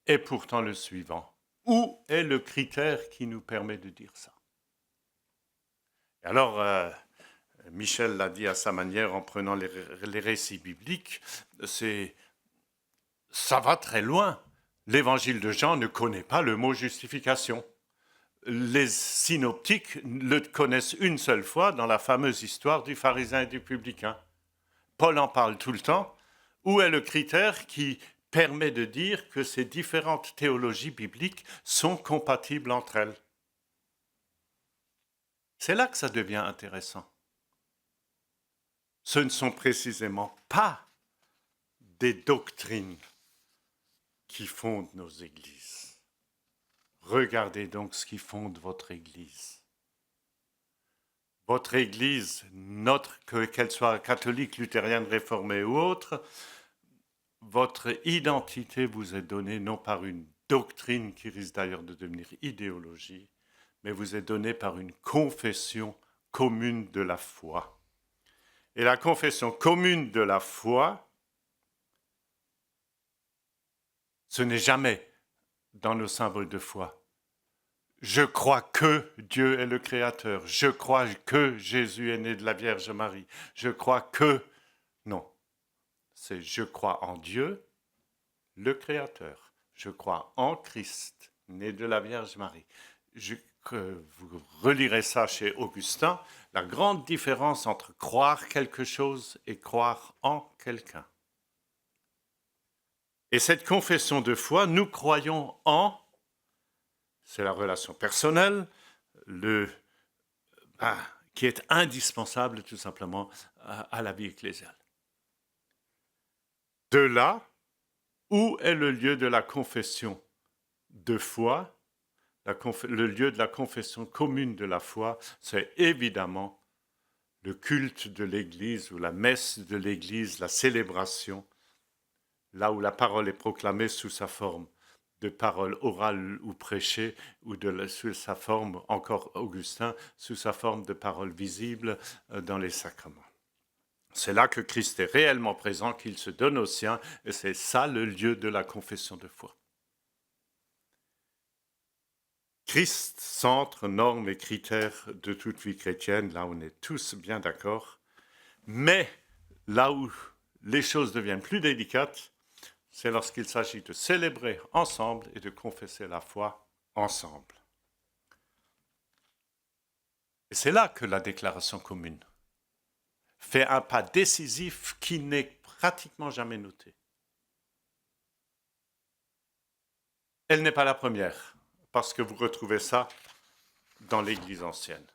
est pourtant le suivant. Où est le critère qui nous permet de dire ça? Et alors, Michel l'a dit à sa manière en prenant les récits bibliques, ça va très loin. L'évangile de Jean ne connaît pas le mot justification. Les synoptiques le connaissent une seule fois dans la fameuse histoire du pharisien et du publicain. Paul en parle tout le temps. Où est le critère qui permet de dire que ces différentes théologies bibliques sont compatibles entre elles? C'est là que ça devient intéressant. ce ne sont précisément pas des doctrines qui fondent nos églises. Regardez donc ce qui fonde votre église. Votre église, qu'elle soit catholique, luthérienne, réformée ou autre, votre identité vous est donnée non par une doctrine qui risque d'ailleurs de devenir idéologie, mais vous est donnée par une confession commune de la foi. Et la confession commune de la foi, ce n'est jamais dans nos symboles de foi. Je crois que Dieu est le Créateur. Je crois que Jésus est né de la Vierge Marie. Je crois que... Non, c'est je crois en Dieu, le Créateur. Je crois en Christ, né de la Vierge Marie. Vous relirez ça chez Augustin, la grande différence entre croire quelque chose et croire en quelqu'un. Et cette confession de foi, nous croyons en, c'est la relation personnelle, qui est indispensable tout simplement à la vie ecclésiale. De là, où est le lieu de la confession de foi? Le lieu de la confession commune de la foi, c'est évidemment le culte de l'Église ou la messe de l'Église, la célébration, là où la parole est proclamée sous sa forme de parole orale ou prêchée, ou sous sa forme, encore Augustin, sous sa forme de parole visible dans les sacrements. C'est là que Christ est réellement présent, qu'il se donne aux siens, et c'est ça le lieu de la confession de foi. Christ, centre, norme et critère de toute vie chrétienne, là on est tous bien d'accord, mais là où les choses deviennent plus délicates, c'est lorsqu'il s'agit de célébrer ensemble et de confesser la foi ensemble. Et c'est là que la déclaration commune fait un pas décisif qui n'est pratiquement jamais noté. Elle n'est pas la première, parce que vous retrouvez ça dans l'Église ancienne.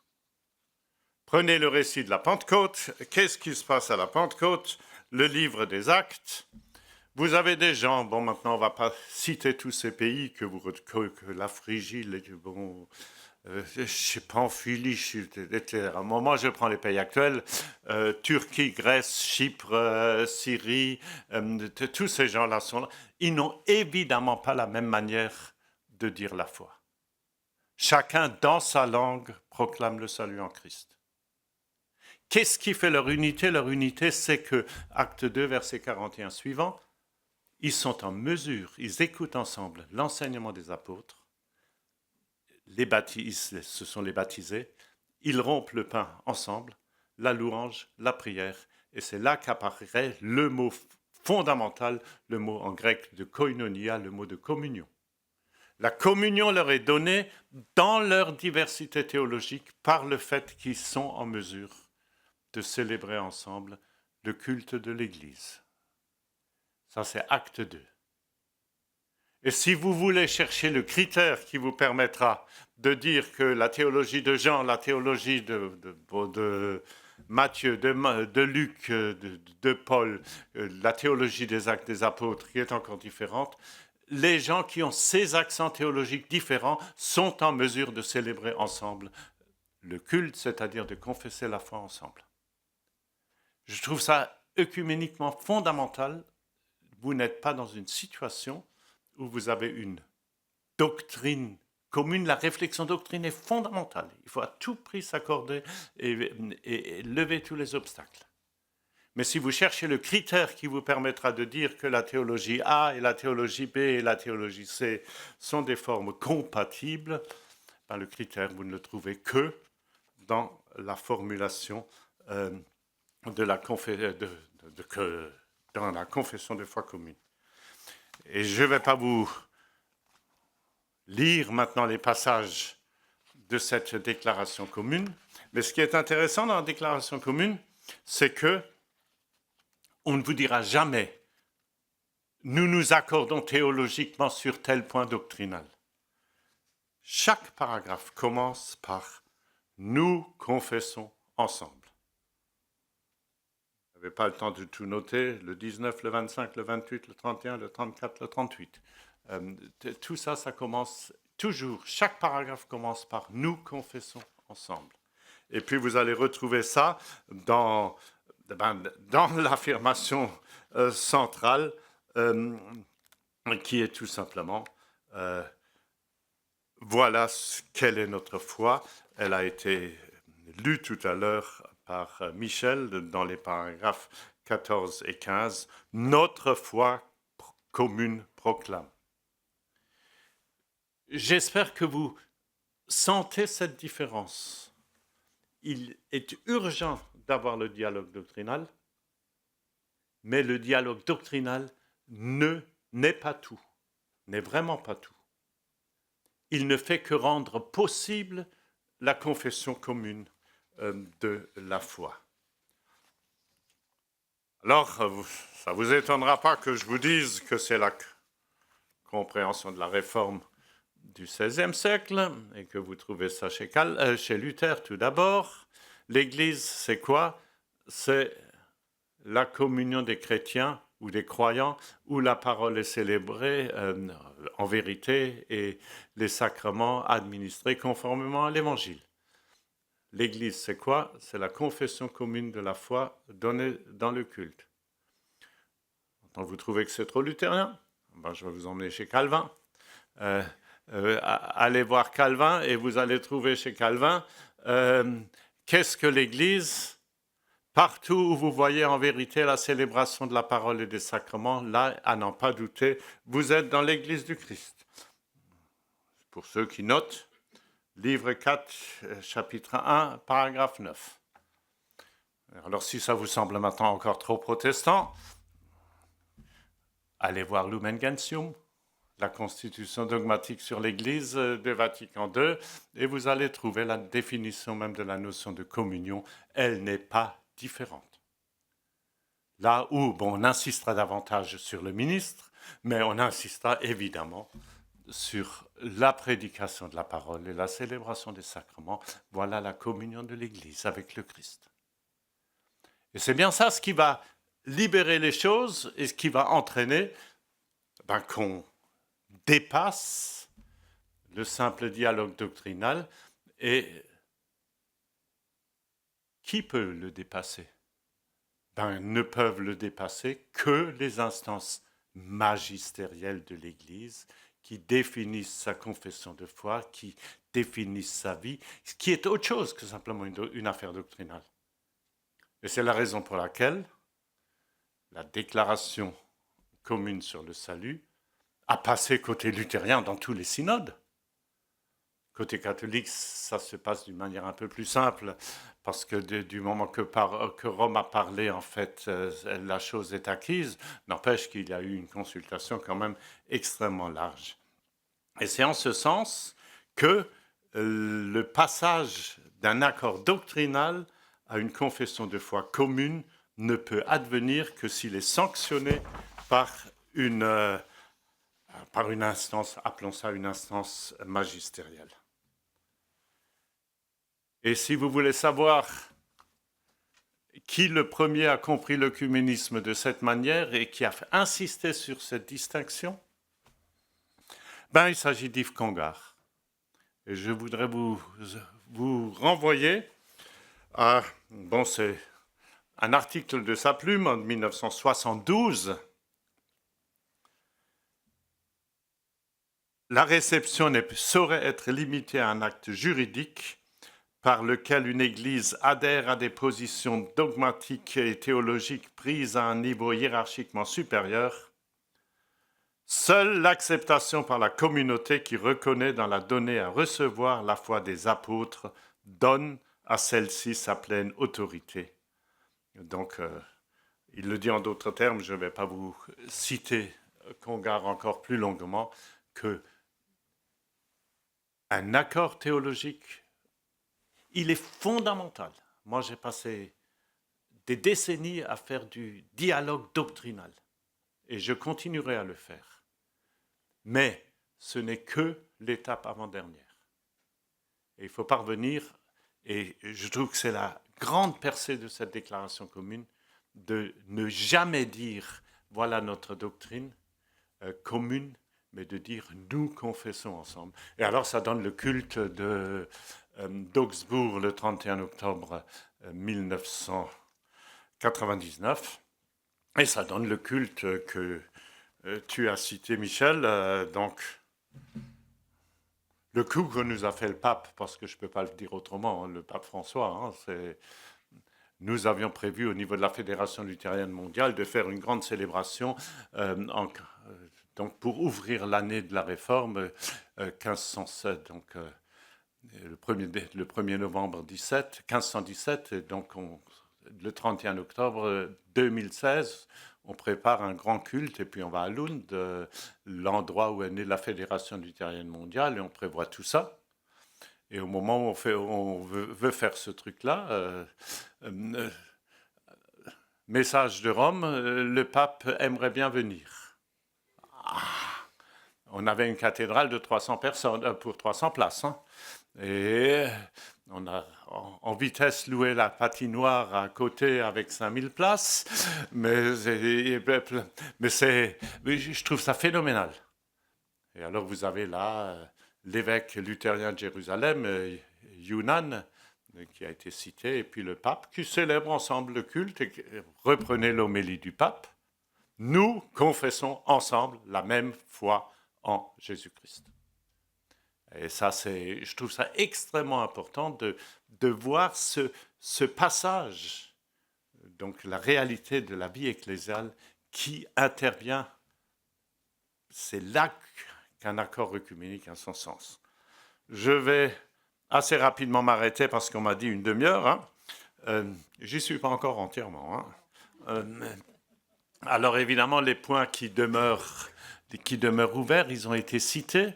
Prenez le récit de la Pentecôte. Qu'est-ce qui se passe à la Pentecôte? Le livre des Actes. Vous avez des gens, bon maintenant on ne va pas citer tous ces pays que la Phrygie, Pamphylie, etc. Moi je prends les pays actuels, Turquie, Grèce, Chypre, Syrie, tous ces gens-là sont là. Ils n'ont évidemment pas la même manière de dire la foi. Chacun dans sa langue proclame le salut en Christ. Qu'est-ce qui fait leur unité? Leur unité, c'est que, acte 2, verset 41 suivant, ils sont en mesure, ils écoutent ensemble l'enseignement des apôtres, ce sont les baptisés, ils rompent le pain ensemble, la louange, la prière, et c'est là qu'apparaît le mot fondamental, le mot en grec de koinonia, le mot de communion. La communion leur est donnée dans leur diversité théologique par le fait qu'ils sont en mesure de célébrer ensemble le culte de l'Église. Ça, c'est acte 2. Et si vous voulez chercher le critère qui vous permettra de dire que la théologie de Jean, la théologie de Matthieu, de Luc, de Paul, la théologie des actes des apôtres qui est encore différente, les gens qui ont ces accents théologiques différents sont en mesure de célébrer ensemble le culte, c'est-à-dire de confesser la foi ensemble. Je trouve ça œcuméniquement fondamental. Vous n'êtes pas dans une situation où vous avez une doctrine commune. La réflexion doctrine est fondamentale. Il faut à tout prix s'accorder et lever tous les obstacles. Mais si vous cherchez le critère qui vous permettra de dire que la théologie A et la théologie B et la théologie C sont des formes compatibles, ben le critère, vous ne le trouvez que dans la formulation dans la confession de foi commune. Et je ne vais pas vous lire maintenant les passages de cette déclaration commune, mais ce qui est intéressant dans la déclaration commune, c'est que on ne vous dira jamais « nous nous accordons théologiquement sur tel point doctrinal ». Chaque paragraphe commence par « nous confessons ensemble ». n'avais pas le temps de tout noter, le 19, le 25, le 28, le 31, le 34, le 38. Tout ça, ça commence toujours, chaque paragraphe commence par « nous confessons ensemble ». Et puis vous allez retrouver ça dans l'affirmation centrale qui est tout simplement voilà quelle est notre foi. Elle a été lue tout à l'heure par Michel dans les paragraphes 14 et 15. Notre foi commune proclame. J'espère que vous sentez cette différence. Il est urgent d'avoir le dialogue doctrinal, mais le dialogue doctrinal n'est pas tout, n'est vraiment pas tout. Il ne fait que rendre possible la confession commune de la foi. Alors, ça ne vous étonnera pas que je vous dise que c'est la compréhension de la réforme du XVIe siècle et que vous trouvez ça chez Luther tout d'abord. L'Église, c'est quoi? C'est la communion des chrétiens ou des croyants où la parole est célébrée en vérité et les sacrements administrés conformément à l'Évangile. L'Église, c'est quoi? C'est la confession commune de la foi donnée dans le culte. Donc vous trouvez que c'est trop luthérien? Ben, je vais vous emmener chez Calvin. Allez voir Calvin et vous allez trouver chez Calvin qu'est-ce que l'Église? Partout où vous voyez en vérité la célébration de la parole et des sacrements, là, à n'en pas douter, vous êtes dans l'Église du Christ. Pour ceux qui notent, livre 4, chapitre 1, paragraphe 9. Alors si ça vous semble maintenant encore trop protestant, allez voir Lumen Gentium, la constitution dogmatique sur l'Église de Vatican II, et vous allez trouver la définition même de la notion de communion. Elle n'est pas différente. Là où on insistera davantage sur le ministre, mais on insistera évidemment sur la prédication de la parole et la célébration des sacrements. Voilà la communion de l'Église avec le Christ. Et c'est bien ça ce qui va libérer les choses et ce qui va entraîner qu'on dépasse le simple dialogue doctrinal. Et qui peut le dépasser? Ne peuvent le dépasser que les instances magistérielles de l'Église qui définissent sa confession de foi, qui définissent sa vie, ce qui est autre chose que simplement une affaire doctrinale. Et c'est la raison pour laquelle la déclaration commune sur le salut a passé côté luthérien dans tous les synodes. Côté catholique, ça se passe d'une manière un peu plus simple, parce que du moment que Rome a parlé, en fait, la chose est acquise. N'empêche qu'il y a eu une consultation quand même extrêmement large. Et c'est en ce sens que le passage d'un accord doctrinal à une confession de foi commune ne peut advenir que s'il est sanctionné par une instance, appelons ça une instance magistérielle. Et si vous voulez savoir qui le premier a compris l'œcuménisme de cette manière et qui a insisté sur cette distinction, il s'agit d'Yves Congar. Et je voudrais vous renvoyer à, c'est un article de sa plume en 1972. La réception ne saurait être limitée à un acte juridique par lequel une Église adhère à des positions dogmatiques et théologiques prises à un niveau hiérarchiquement supérieur. Seule l'acceptation par la communauté qui reconnaît dans la donnée à recevoir la foi des apôtres donne à celle-ci sa pleine autorité. Donc, il le dit en d'autres termes, je ne vais pas vous citer Congar encore plus longuement, que un accord théologique, il est fondamental. Moi, j'ai passé des décennies à faire du dialogue doctrinal et je continuerai à le faire. Mais ce n'est que l'étape avant-dernière. Et il faut parvenir, et je trouve que c'est la grande percée de cette déclaration commune, de ne jamais dire « voilà notre doctrine commune », mais de dire « nous confessons ensemble ». Et alors ça donne le culte d'Augsbourg le 31 octobre 1999, et ça donne le culte que tu as cité, Michel, donc le coup que nous a fait le pape, parce que je ne peux pas le dire autrement, le pape François, nous avions prévu au niveau de la Fédération luthérienne mondiale de faire une grande célébration donc pour ouvrir l'année de la Réforme 1507, donc le 1er novembre 1517, et donc le 31 octobre 2016, on prépare un grand culte et puis on va à Lund, l'endroit où est née la Fédération luthérienne mondiale, et on prévoit tout ça. Et au moment où on veut faire ce truc-là, message de Rome, le pape aimerait bien venir. On avait une cathédrale de 300 personnes, pour 300 places. Et on a en vitesse loué la patinoire à côté avec 5000 places. Mais je trouve ça phénoménal. Et alors vous avez là l'évêque luthérien de Jérusalem, Yunan, qui a été cité, et puis le pape, qui célèbre ensemble le culte. Et reprenez l'homélie du pape. Nous confessons ensemble la même foi en Jésus-Christ. Et ça, je trouve ça extrêmement important de voir ce passage, donc la réalité de la vie ecclésiale qui intervient. C'est là qu'un accord œcuménique a son sens. Je vais assez rapidement m'arrêter parce qu'on m'a dit une demi-heure. J'y suis pas encore entièrement. Alors évidemment, les points qui demeurent ouverts, ils ont été cités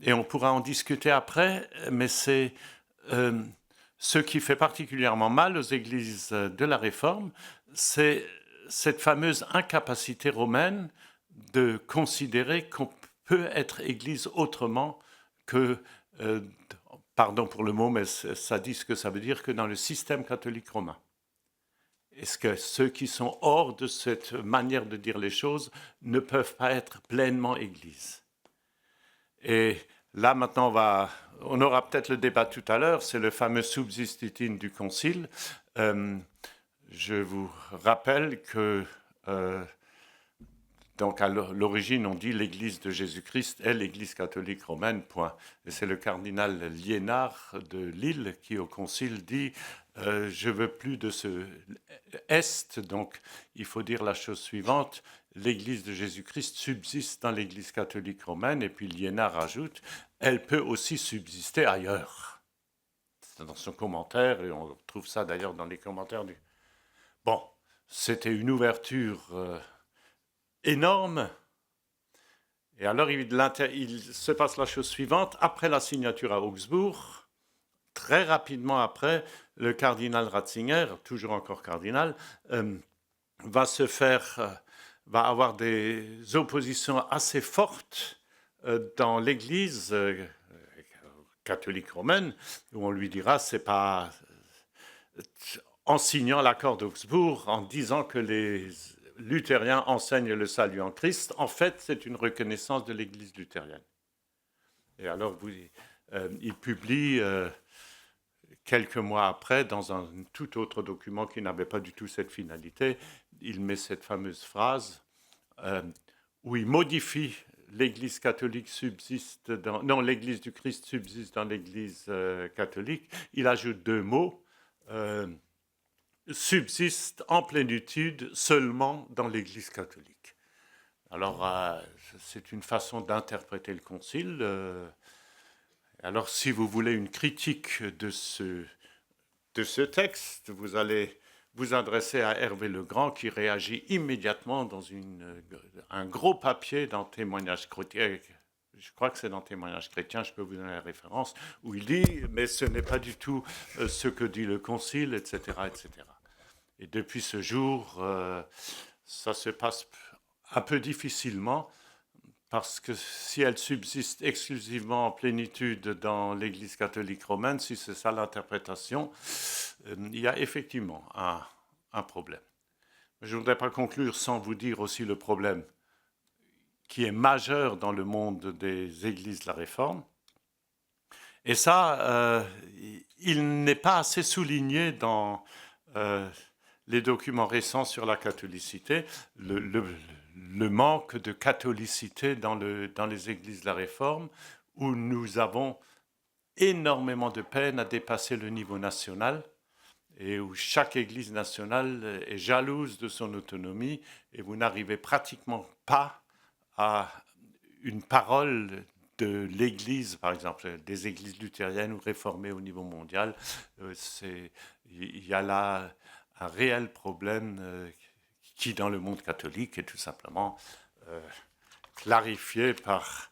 et on pourra en discuter après, mais c'est ce qui fait particulièrement mal aux églises de la Réforme, c'est cette fameuse incapacité romaine de considérer qu'on peut être église autrement que, pardon pour le mot, mais ça dit ce que ça veut dire, que dans le système catholique romain. Est-ce que ceux qui sont hors de cette manière de dire les choses ne peuvent pas être pleinement Église? Et là, maintenant, on aura peut-être le débat tout à l'heure, c'est le fameux subsistitin du Concile. Je vous rappelle que, donc à l'origine, on dit l'Église de Jésus-Christ est l'Église catholique romaine, point. Et c'est le cardinal Liénard de Lille qui, au Concile, dit je veux plus de ce est, donc il faut dire la chose suivante, l'Église de Jésus-Christ subsiste dans l'Église catholique romaine, et puis Liénard ajoute, elle peut aussi subsister ailleurs. C'est dans son commentaire, et on trouve ça d'ailleurs dans les commentaires du... Bon, c'était une ouverture énorme, et alors il se passe la chose suivante, après la signature à Augsbourg, très rapidement après, le cardinal Ratzinger, toujours encore cardinal, va avoir des oppositions assez fortes dans l'Église catholique romaine, où on lui dira, c'est pas en signant l'accord d'Augsbourg, en disant que les luthériens enseignent le salut en Christ, en fait, c'est une reconnaissance de l'Église luthérienne. Et alors, il publie... quelques mois après, dans un tout autre document qui n'avait pas du tout cette finalité, il met cette fameuse phrase où il modifie l'Église catholique subsiste non, l'Église du Christ subsiste dans l'Église catholique. Il ajoute deux mots, subsiste en plénitude seulement dans l'Église catholique. Alors, c'est une façon d'interpréter le Concile. Alors, si vous voulez une critique de ce texte, vous allez vous adresser à Hervé Legrand qui réagit immédiatement dans un gros papier dans Témoignages chrétiens. Je crois que c'est dans Témoignages chrétiens, je peux vous donner la référence, où il dit « mais ce n'est pas du tout ce que dit le Concile, etc. etc. » Et depuis ce jour, ça se passe un peu difficilement, parce que si elle subsiste exclusivement en plénitude dans l'Église catholique romaine, si c'est ça l'interprétation, il y a effectivement un problème. Je ne voudrais pas conclure sans vous dire aussi le problème qui est majeur dans le monde des églises de la Réforme. Et ça, il n'est pas assez souligné dans les documents récents sur la catholicité, le manque de catholicité dans les églises de la Réforme, où nous avons énormément de peine à dépasser le niveau national et où chaque église nationale est jalouse de son autonomie et vous n'arrivez pratiquement pas à une parole de l'Église, par exemple, des églises luthériennes ou réformées au niveau mondial. Il y a là un réel problème qui, dans le monde catholique, est tout simplement clarifié par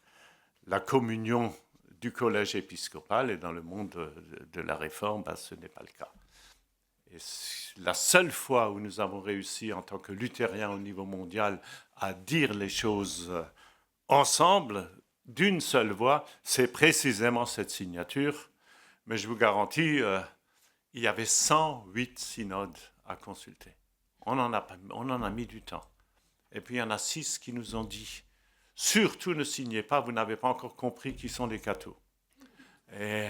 la communion du collège épiscopal, et dans le monde de la Réforme, ce n'est pas le cas. Et la seule fois où nous avons réussi en tant que luthériens au niveau mondial à dire les choses ensemble, d'une seule voix, c'est précisément cette signature. Mais je vous garantis, il y avait 108 synodes à consulter. On en a mis du temps. Et puis il y en a 6 qui nous ont dit, surtout ne signez pas, vous n'avez pas encore compris qui sont les cathos. Et,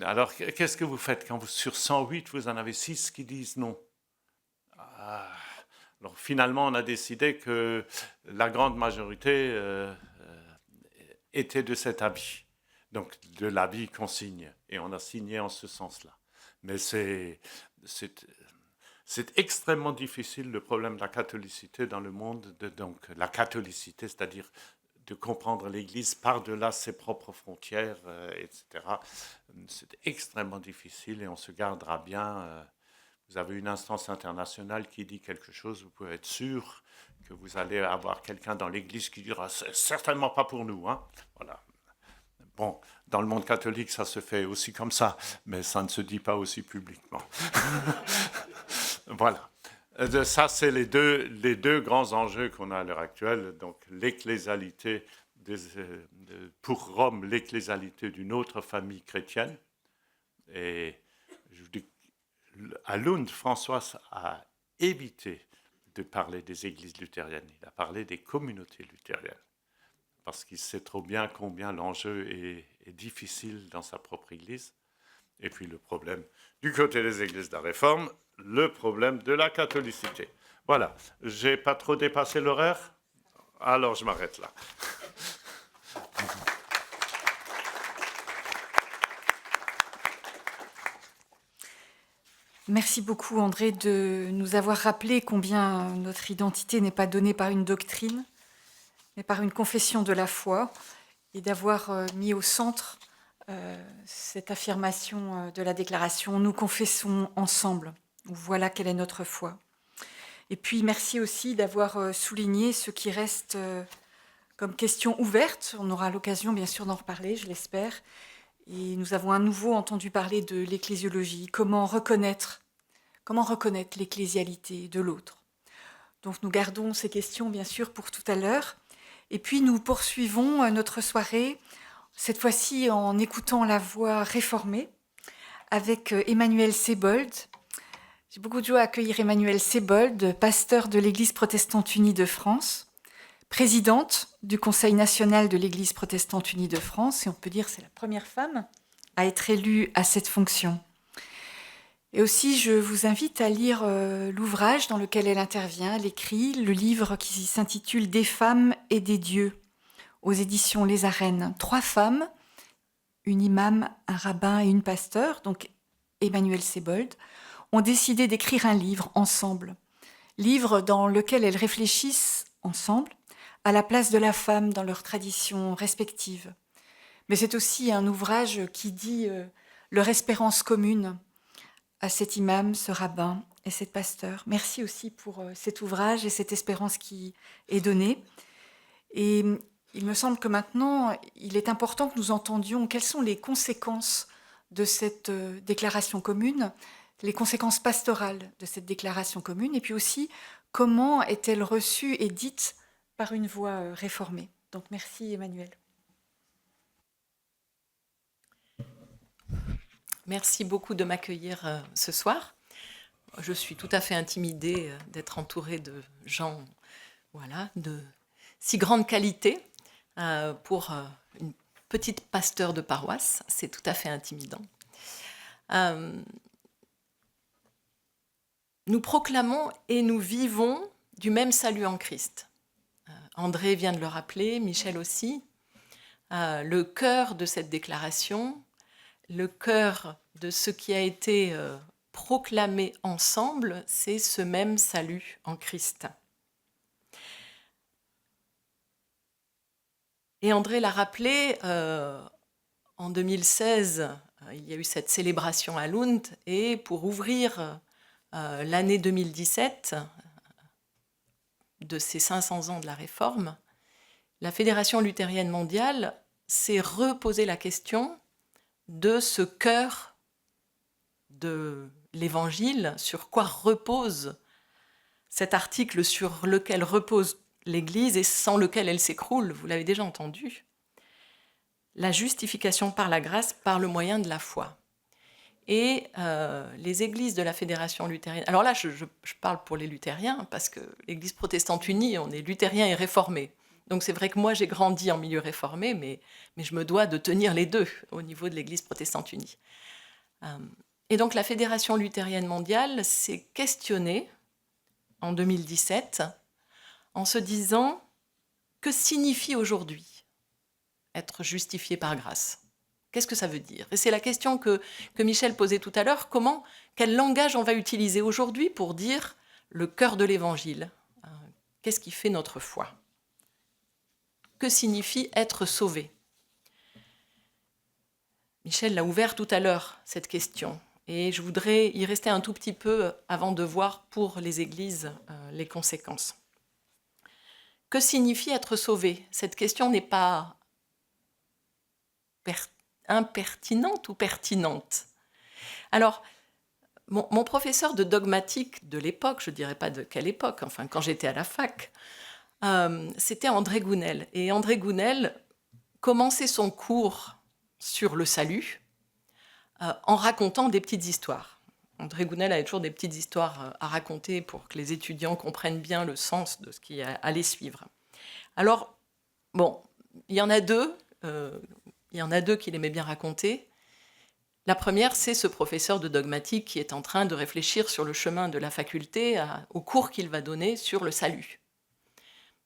alors, qu'est-ce que vous faites quand sur 108, vous en avez 6 qui disent non? Alors finalement, on a décidé que la grande majorité était de cet avis, donc de l'avis qu'on signe. Et on a signé en ce sens-là. Mais c'est extrêmement difficile, le problème de la catholicité dans le monde, donc la catholicité, c'est-à-dire de comprendre l'Église par-delà ses propres frontières, etc. C'est extrêmement difficile et on se gardera bien. Vous avez une instance internationale qui dit quelque chose, vous pouvez être sûr que vous allez avoir quelqu'un dans l'Église qui dira « c'est certainement pas pour nous ». Voilà. Bon, dans le monde catholique, ça se fait aussi comme ça, mais ça ne se dit pas aussi publiquement. Voilà. Ça, c'est les deux grands enjeux qu'on a à l'heure actuelle. Donc, l'ecclésialité, pour Rome, l'ecclésialité d'une autre famille chrétienne. Et je vous dis, à Lund, François a évité de parler des églises luthériennes. Il a parlé des communautés luthériennes. Parce qu'il sait trop bien combien l'enjeu est difficile dans sa propre église. Et puis le problème du côté des églises de la Réforme, le problème de la catholicité. Voilà, j'ai pas trop dépassé l'horaire, alors je m'arrête là. Merci beaucoup André de nous avoir rappelé combien notre identité n'est pas donnée par une doctrine, mais par une confession de la foi, et d'avoir mis au centre cette affirmation de la déclaration « Nous confessons ensemble ». Voilà quelle est notre foi. Et puis merci aussi d'avoir souligné ce qui reste comme question ouverte. On aura l'occasion bien sûr d'en reparler, je l'espère. Et nous avons à nouveau entendu parler de l'ecclésiologie, comment reconnaître l'ecclésialité de l'autre. Donc nous gardons ces questions bien sûr pour tout à l'heure. Et puis nous poursuivons notre soirée, cette fois-ci en écoutant la voix réformée, avec Emmanuel Sebold. J'ai beaucoup de joie à accueillir Emmanuel Sebold, pasteur de l'Église protestante unie de France, présidente du Conseil national de l'Église protestante unie de France, et on peut dire que c'est la première femme à être élue à cette fonction. Et aussi, je vous invite à lire l'ouvrage dans lequel elle intervient, elle écrit, le livre qui s'intitule « Des femmes et des dieux » aux éditions Les Arènes. 3 femmes, une imam, un rabbin et une pasteur, donc Emmanuel Sebold, ont décidé d'écrire un livre ensemble. Livre dans lequel elles réfléchissent ensemble à la place de la femme dans leurs traditions respectives. Mais c'est aussi un ouvrage qui dit leur espérance commune à cet imam, ce rabbin et cette pasteur. Merci aussi pour cet ouvrage et cette espérance qui est donnée. Et il me semble que maintenant, il est important que nous entendions quelles sont les conséquences de cette déclaration commune, les conséquences pastorales de cette déclaration commune, et puis aussi comment est-elle reçue et dite par une voix réformée. Donc merci Emmanuel. Merci beaucoup de m'accueillir ce soir. je suis tout à fait intimidée d'être entourée de gens, voilà, de si grande qualité pour une petite pasteur de paroisse. C'est tout à fait intimidant. Nous proclamons et nous vivons du même salut en Christ. André vient de le rappeler, Michel aussi. Le cœur de cette déclaration, le cœur de ce qui a été proclamé ensemble, c'est ce même salut en Christ. Et André l'a rappelé, en 2016, il y a eu cette célébration à Lund, et pour ouvrir l'année 2017 de ces 500 ans de la Réforme, la Fédération luthérienne mondiale s'est reposé la question de ce cœur de l'Évangile, sur quoi repose cet article sur lequel repose l'Église et sans lequel elle s'écroule, vous l'avez déjà entendu, la justification par la grâce par le moyen de la foi. Et les églises de la Fédération luthérienne... Alors là, je parle pour les luthériens, parce que l'Église protestante unie, on est luthériens et réformés. Donc c'est vrai que moi, j'ai grandi en milieu réformé, mais je me dois de tenir les deux au niveau de l'Église protestante unie. Et donc la Fédération luthérienne mondiale s'est questionnée en 2017 en se disant « Que signifie aujourd'hui être justifié par grâce ?» Qu'est-ce que ça veut dire? Et c'est la question que Michel posait tout à l'heure. Quel langage on va utiliser aujourd'hui pour dire le cœur de l'Évangile? Qu'est-ce qui fait notre foi? Que signifie être sauvé? Michel l'a ouvert tout à l'heure, cette question. Et je voudrais y rester un tout petit peu avant de voir pour les églises les conséquences. Que signifie être sauvé? Cette question n'est pas impertinente ou pertinente. Alors, mon professeur de dogmatique de l'époque, je ne dirais pas de quelle époque, enfin quand j'étais à la fac, c'était André Gounel. Et André Gounel commençait son cours sur le salut en racontant des petites histoires. André Gounel avait toujours des petites histoires à raconter pour que les étudiants comprennent bien le sens de ce qui allait suivre. Alors, bon, il y en a deux qu'il aimait bien raconter. La première, c'est ce professeur de dogmatique qui est en train de réfléchir sur le chemin de la faculté au cours qu'il va donner sur le salut.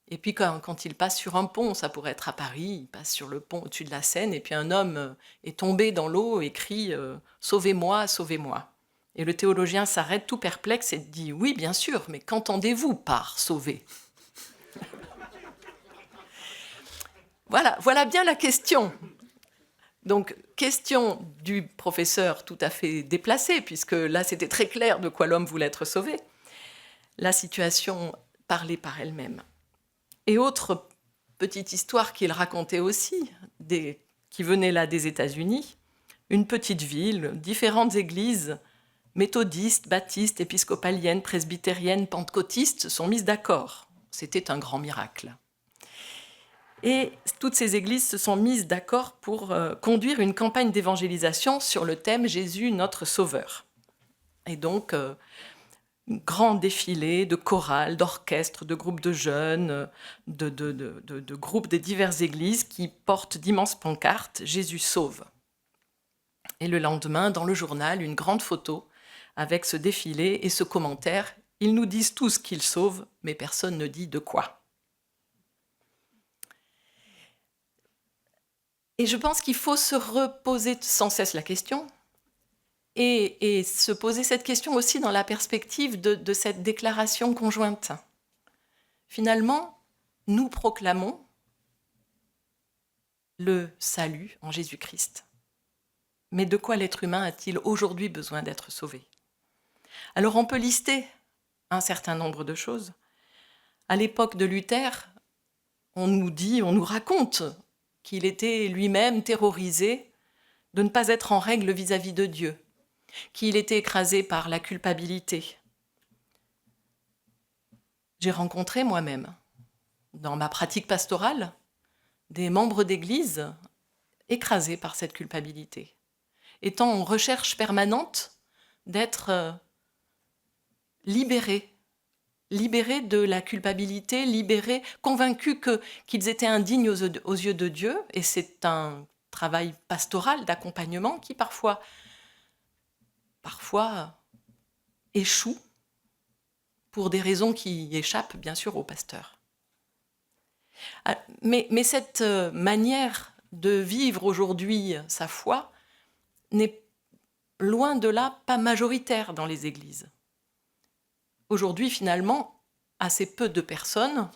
Et puis quand il passe sur un pont, ça pourrait être à Paris, il passe sur le pont au-dessus de la Seine, et puis un homme est tombé dans l'eau et crie « Sauvez-moi, sauvez-moi ». Et le théologien s'arrête tout perplexe et dit « Oui, bien sûr, mais qu'entendez-vous par sauver ?» Voilà bien la question. Donc, question du professeur tout à fait déplacée, puisque là, c'était très clair de quoi l'homme voulait être sauvé. La situation parlait par elle-même. Et autre petite histoire qu'il racontait aussi, qui venait là des États-Unis, une petite ville, différentes églises, méthodistes, baptistes, épiscopaliennes, presbytériennes, pentecôtistes, sont mises d'accord. C'était un grand miracle. Et toutes ces églises se sont mises d'accord pour conduire une campagne d'évangélisation sur le thème « Jésus, notre Sauveur ». Et donc, grand défilé de chorales, d'orchestres, de groupes de jeunes, de groupes des diverses églises qui portent d'immenses pancartes « Jésus sauve ». Et le lendemain, dans le journal, une grande photo avec ce défilé et ce commentaire « Ils nous disent tous qu'ils sauvent, mais personne ne dit de quoi ». Et je pense qu'il faut se reposer sans cesse la question et se poser cette question aussi dans la perspective de cette déclaration conjointe. Finalement, nous proclamons le salut en Jésus-Christ. Mais de quoi l'être humain a-t-il aujourd'hui besoin d'être sauvé? Alors on peut lister un certain nombre de choses. À l'époque de Luther, on nous raconte qu'il était lui-même terrorisé de ne pas être en règle vis-à-vis de Dieu, qu'il était écrasé par la culpabilité. J'ai rencontré moi-même, dans ma pratique pastorale, des membres d'église écrasés par cette culpabilité, étant en recherche permanente d'être libérés de la culpabilité, libérés, convaincus qu'ils étaient indignes aux yeux de Dieu, et c'est un travail pastoral d'accompagnement qui parfois échoue pour des raisons qui échappent bien sûr au pasteur. Mais cette manière de vivre aujourd'hui sa foi n'est loin de là pas majoritaire dans les églises. Aujourd'hui, finalement, assez peu de personnes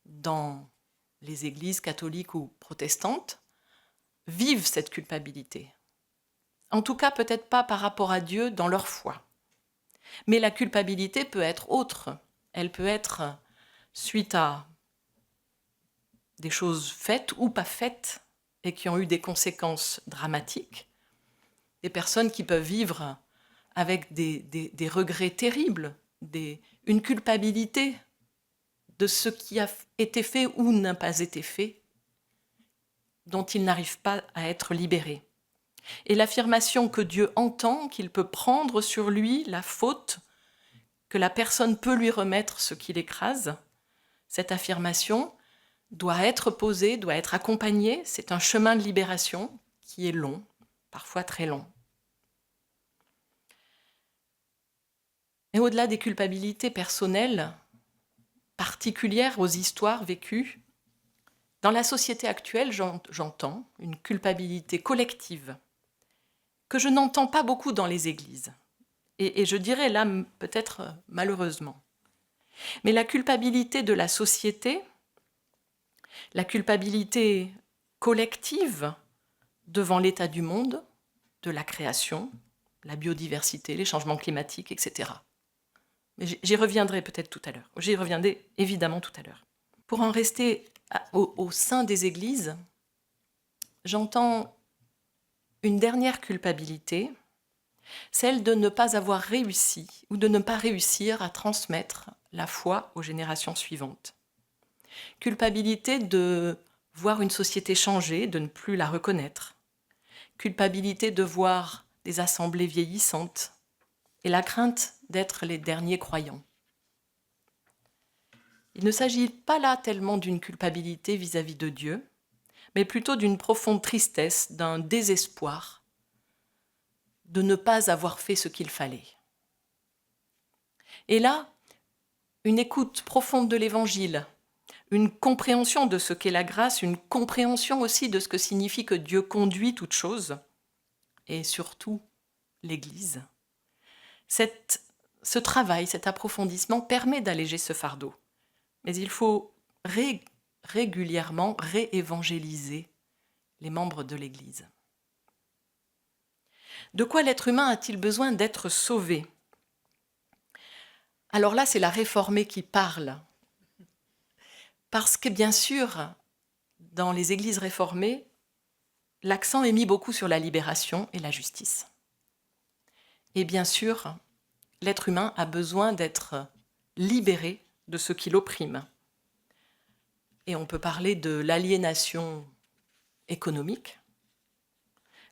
dans les églises catholiques ou protestantes vivent cette culpabilité. En tout cas, peut-être pas par rapport à Dieu dans leur foi. Mais la culpabilité peut être autre. Elle peut être suite à des choses faites ou pas faites et qui ont eu des conséquences dramatiques. Des personnes qui peuvent vivre avec des regrets terribles, une culpabilité de ce qui a été fait ou n'a pas été fait, dont ils n'arrivent pas à être libérés. Et l'affirmation que Dieu entend, qu'il peut prendre sur lui la faute, que la personne peut lui remettre ce qui l'écrase, cette affirmation doit être posée, doit être accompagnée. C'est un chemin de libération qui est long, parfois très long. Et au-delà des culpabilités personnelles, particulières aux histoires vécues, dans la société actuelle, j'entends une culpabilité collective que je n'entends pas beaucoup dans les églises. Et je dirais là, peut-être malheureusement. Mais la culpabilité de la société, la culpabilité collective devant l'état du monde, de la création, la biodiversité, les changements climatiques, etc. Mais j'y reviendrai peut-être tout à l'heure. J'y reviendrai évidemment tout à l'heure. Pour en rester au sein des églises, j'entends une dernière culpabilité, celle de ne pas avoir réussi ou de ne pas réussir à transmettre la foi aux générations suivantes. Culpabilité de voir une société changer, de ne plus la reconnaître. Culpabilité de voir des assemblées vieillissantes et la crainte d'être les derniers croyants. Il ne s'agit pas là tellement d'une culpabilité vis-à-vis de Dieu, mais plutôt d'une profonde tristesse, d'un désespoir de ne pas avoir fait ce qu'il fallait. Et là, une écoute profonde de l'Évangile, une compréhension de ce qu'est la grâce, une compréhension aussi de ce que signifie que Dieu conduit toutes choses, et surtout l'Église. Ce travail, cet approfondissement permet d'alléger ce fardeau. Mais il faut régulièrement réévangéliser les membres de l'Église. De quoi l'être humain a-t-il besoin d'être sauvé ? Alors là, c'est la réformée qui parle. Parce que bien sûr, dans les églises réformées, l'accent est mis beaucoup sur la libération et la justice. Et bien sûr, l'être humain a besoin d'être libéré de ce qui l'opprime. Et on peut parler de l'aliénation économique.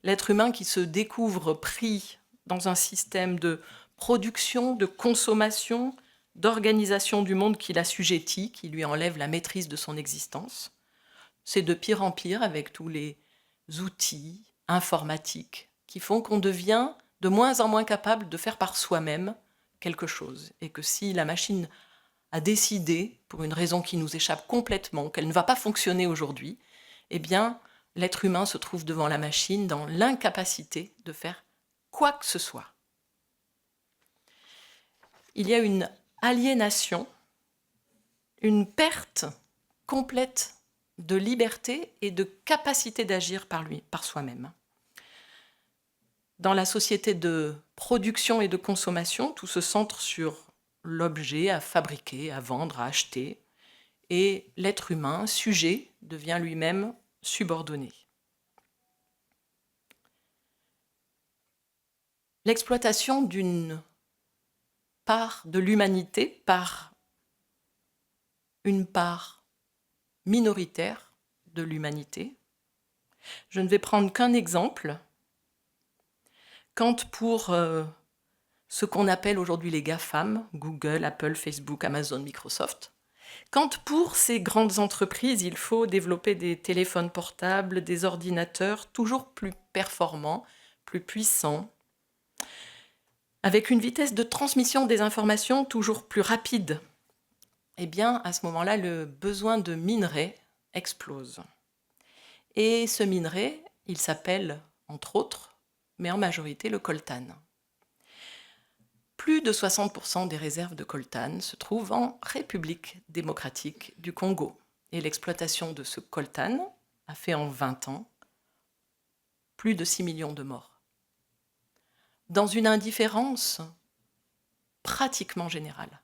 L'être humain qui se découvre pris dans un système de production, de consommation, d'organisation du monde qui l'assujettit, qui lui enlève la maîtrise de son existence. C'est de pire en pire avec tous les outils informatiques qui font qu'on devient de moins en moins capable de faire par soi-même quelque chose. Et que si la machine a décidé, pour une raison qui nous échappe complètement, qu'elle ne va pas fonctionner aujourd'hui, eh bien, l'être humain se trouve devant la machine dans l'incapacité de faire quoi que ce soit. Il y a une aliénation, une perte complète de liberté et de capacité d'agir par soi-même. Dans la société de production et de consommation, tout se centre sur l'objet à fabriquer, à vendre, à acheter, et l'être humain, sujet, devient lui-même subordonné. L'exploitation d'une part de l'humanité par une part minoritaire de l'humanité. Je ne vais prendre qu'un exemple. Quand pour ce qu'on appelle aujourd'hui les GAFAM, Google, Apple, Facebook, Amazon, Microsoft, quand pour ces grandes entreprises, il faut développer des téléphones portables, des ordinateurs toujours plus performants, plus puissants, avec une vitesse de transmission des informations toujours plus rapide, eh bien, à ce moment-là, le besoin de minerai explose. Et ce minerai, il s'appelle, entre autres, mais en majorité, le coltan. Plus de 60% des réserves de coltan se trouvent en République démocratique du Congo. Et l'exploitation de ce coltan a fait en 20 ans plus de 6 millions de morts. Dans une indifférence pratiquement générale.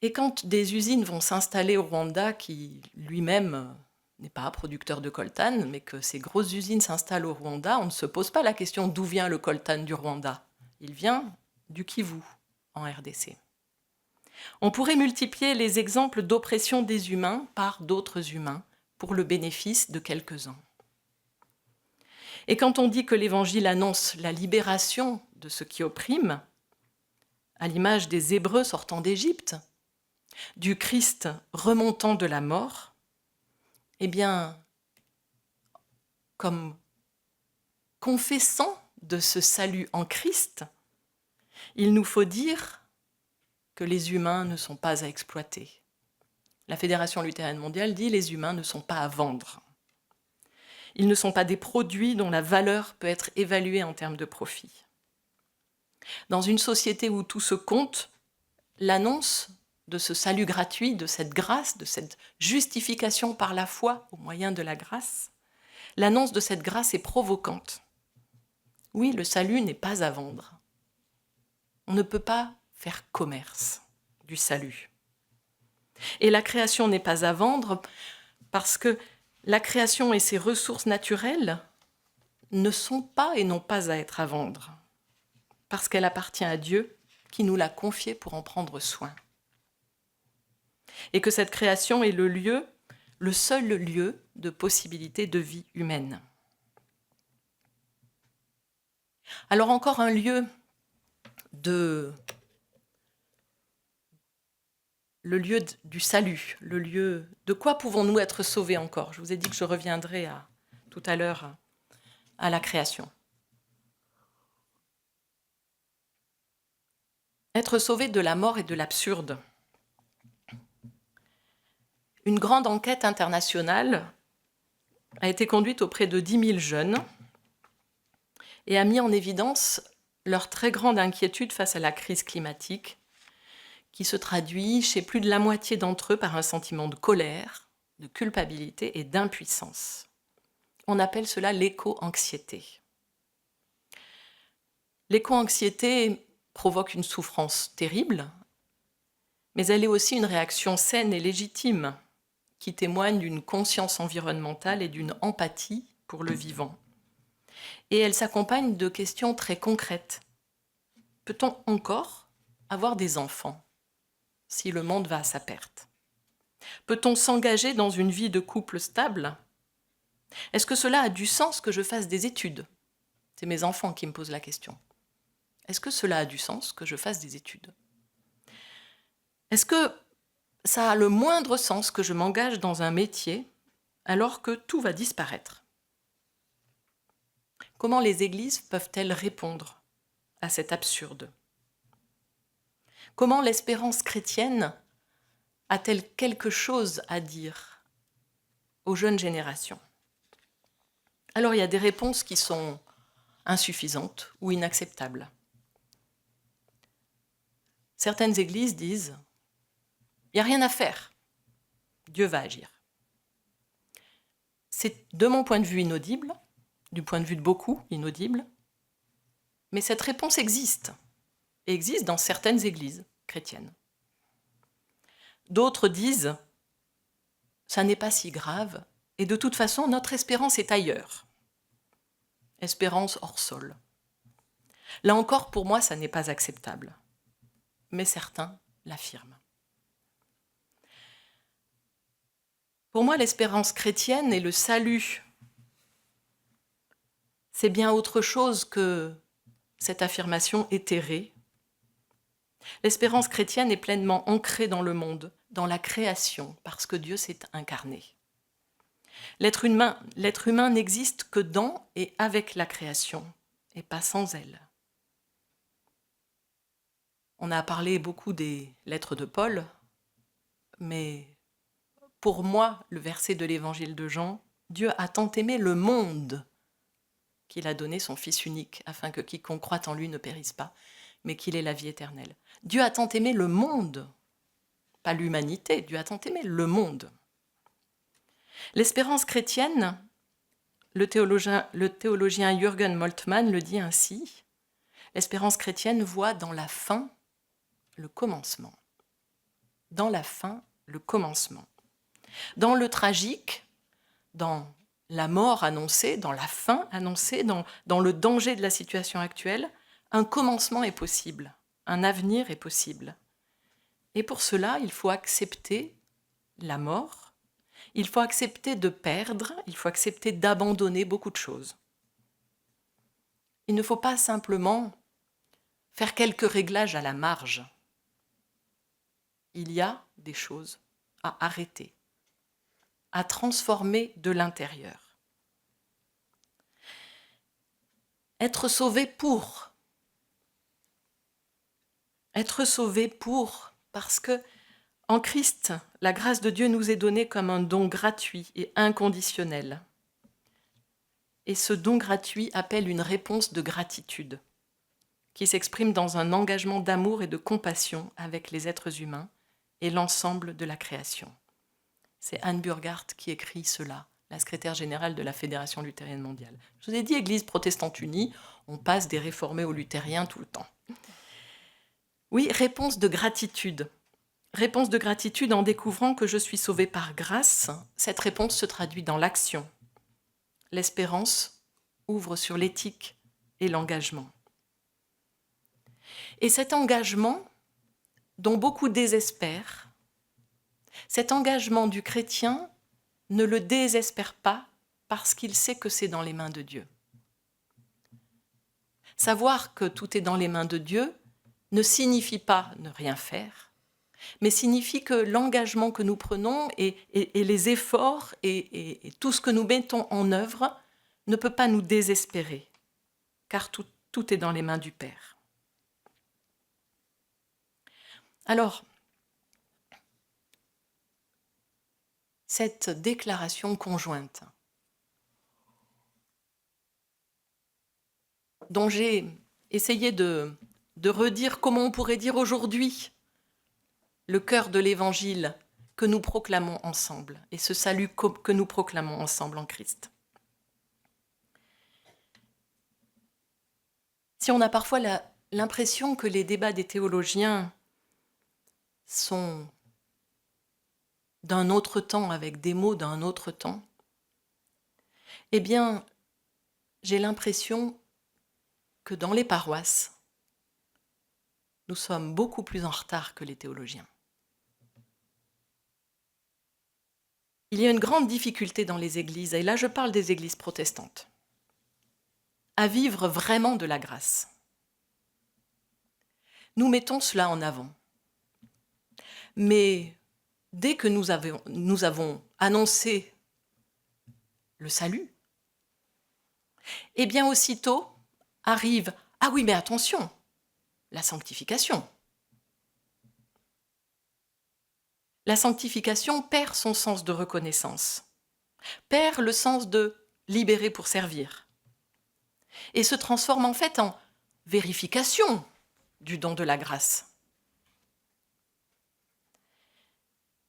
Et quand des usines vont s'installer au Rwanda, qui lui-même n'est pas producteur de coltan, mais que ces grosses usines s'installent au Rwanda, on ne se pose pas la question d'où vient le coltan du Rwanda. Il vient du Kivu, en RDC. On pourrait multiplier les exemples d'oppression des humains par d'autres humains pour le bénéfice de quelques-uns. Et quand on dit que l'Évangile annonce la libération de ceux qui oppriment, à l'image des Hébreux sortant d'Égypte, du Christ remontant de la mort, eh bien, comme confessant de ce salut en Christ, il nous faut dire que les humains ne sont pas à exploiter. La Fédération luthérienne mondiale dit que les humains ne sont pas à vendre. Ils ne sont pas des produits dont la valeur peut être évaluée en termes de profit. Dans une société où tout se compte, l'annonce de ce salut gratuit, de cette grâce, de cette justification par la foi au moyen de la grâce, l'annonce de cette grâce est provocante. Oui, le salut n'est pas à vendre. On ne peut pas faire commerce du salut. Et la création n'est pas à vendre parce que la création et ses ressources naturelles ne sont pas et n'ont pas à être à vendre, parce qu'elle appartient à Dieu qui nous l'a confiée pour en prendre soin. Et que cette création est le seul lieu de possibilité de vie humaine. Alors encore un lieu le lieu du salut, le lieu de quoi pouvons-nous être sauvés encore. Je vous ai dit que je reviendrai tout à l'heure à la création. Être sauvé de la mort et de l'absurde. Une grande enquête internationale a été conduite auprès de 10 000 jeunes et a mis en évidence leur très grande inquiétude face à la crise climatique, qui se traduit chez plus de la moitié d'entre eux par un sentiment de colère, de culpabilité et d'impuissance. On appelle cela l'éco-anxiété. L'éco-anxiété provoque une souffrance terrible, mais elle est aussi une réaction saine et légitime qui témoigne d'une conscience environnementale et d'une empathie pour le vivant. Et elle s'accompagne de questions très concrètes. Peut-on encore avoir des enfants si le monde va à sa perte? Peut-on s'engager dans une vie de couple stable? Est-ce que cela a du sens que je fasse des études? C'est mes enfants qui me posent la question. Est-ce que cela a du sens que je fasse des études? Est-ce que ça a le moindre sens que je m'engage dans un métier alors que tout va disparaître? Comment les églises peuvent-elles répondre à cet absurde? Comment l'espérance chrétienne a-t-elle quelque chose à dire aux jeunes générations? Alors il y a des réponses qui sont insuffisantes ou inacceptables. Certaines églises disent « il n'y a rien à faire, Dieu va agir ». C'est de mon point de vue inaudible, du point de vue de beaucoup inaudible, mais cette réponse existe, et existe dans certaines églises chrétiennes. D'autres disent « ça n'est pas si grave, et de toute façon notre espérance est ailleurs ». Espérance hors sol. Là encore, pour moi, ça n'est pas acceptable. Mais certains l'affirment. Pour moi, l'espérance chrétienne et le salut, c'est bien autre chose que cette affirmation éthérée. L'espérance chrétienne est pleinement ancrée dans le monde, dans la création, parce que Dieu s'est incarné. L'être humain n'existe que dans et avec la création, et pas sans elle. On a parlé beaucoup des lettres de Paul, mais pour moi, le verset de l'évangile de Jean, Dieu a tant aimé le monde qu'il a donné son Fils unique, afin que quiconque croit en lui ne périsse pas, mais qu'il ait la vie éternelle. Dieu a tant aimé le monde, pas l'humanité, Dieu a tant aimé le monde. L'espérance chrétienne, le théologien Jürgen Moltmann le dit ainsi, l'espérance chrétienne voit dans la fin le commencement. Dans la fin, le commencement. Dans le tragique, dans la mort annoncée, dans la fin annoncée, dans le danger de la situation actuelle, un commencement est possible, un avenir est possible. Et pour cela, il faut accepter la mort, il faut accepter de perdre, il faut accepter d'abandonner beaucoup de choses. Il ne faut pas simplement faire quelques réglages à la marge. Il y a des choses à arrêter, à transformer de l'intérieur. Être sauvé pour. Être sauvé pour, parce que en Christ, la grâce de Dieu nous est donnée comme un don gratuit et inconditionnel. Et ce don gratuit appelle une réponse de gratitude, qui s'exprime dans un engagement d'amour et de compassion avec les êtres humains et l'ensemble de la création. C'est Anne Burghardt qui écrit cela, la secrétaire générale de la Fédération luthérienne mondiale. Je vous ai dit Église protestante unie, on passe des réformés aux luthériens tout le temps. Oui, réponse de gratitude. Réponse de gratitude en découvrant que je suis sauvé par grâce. Cette réponse se traduit dans l'action. L'espérance ouvre sur l'éthique et l'engagement. Et cet engagement, dont beaucoup désespèrent, cet engagement du chrétien ne le désespère pas parce qu'il sait que c'est dans les mains de Dieu. Savoir que tout est dans les mains de Dieu ne signifie pas ne rien faire, mais signifie que l'engagement que nous prenons et les efforts et tout ce que nous mettons en œuvre ne peut pas nous désespérer, car tout est dans les mains du Père. Alors, cette déclaration conjointe, dont j'ai essayé de redire comment on pourrait dire aujourd'hui le cœur de l'Évangile que nous proclamons ensemble et ce salut que nous proclamons ensemble en Christ. Si on a parfois l'impression que les débats des théologiens sont d'un autre temps, avec des mots d'un autre temps, eh bien, j'ai l'impression que dans les paroisses, nous sommes beaucoup plus en retard que les théologiens. Il y a une grande difficulté dans les églises, et là je parle des églises protestantes, à vivre vraiment de la grâce. Nous mettons cela en avant. Mais dès que nous avons annoncé le salut, eh bien aussitôt arrive « Ah oui, mais attention, la sanctification ». La sanctification perd son sens de reconnaissance, perd le sens de libérer pour servir, et se transforme en fait en vérification du don de la grâce.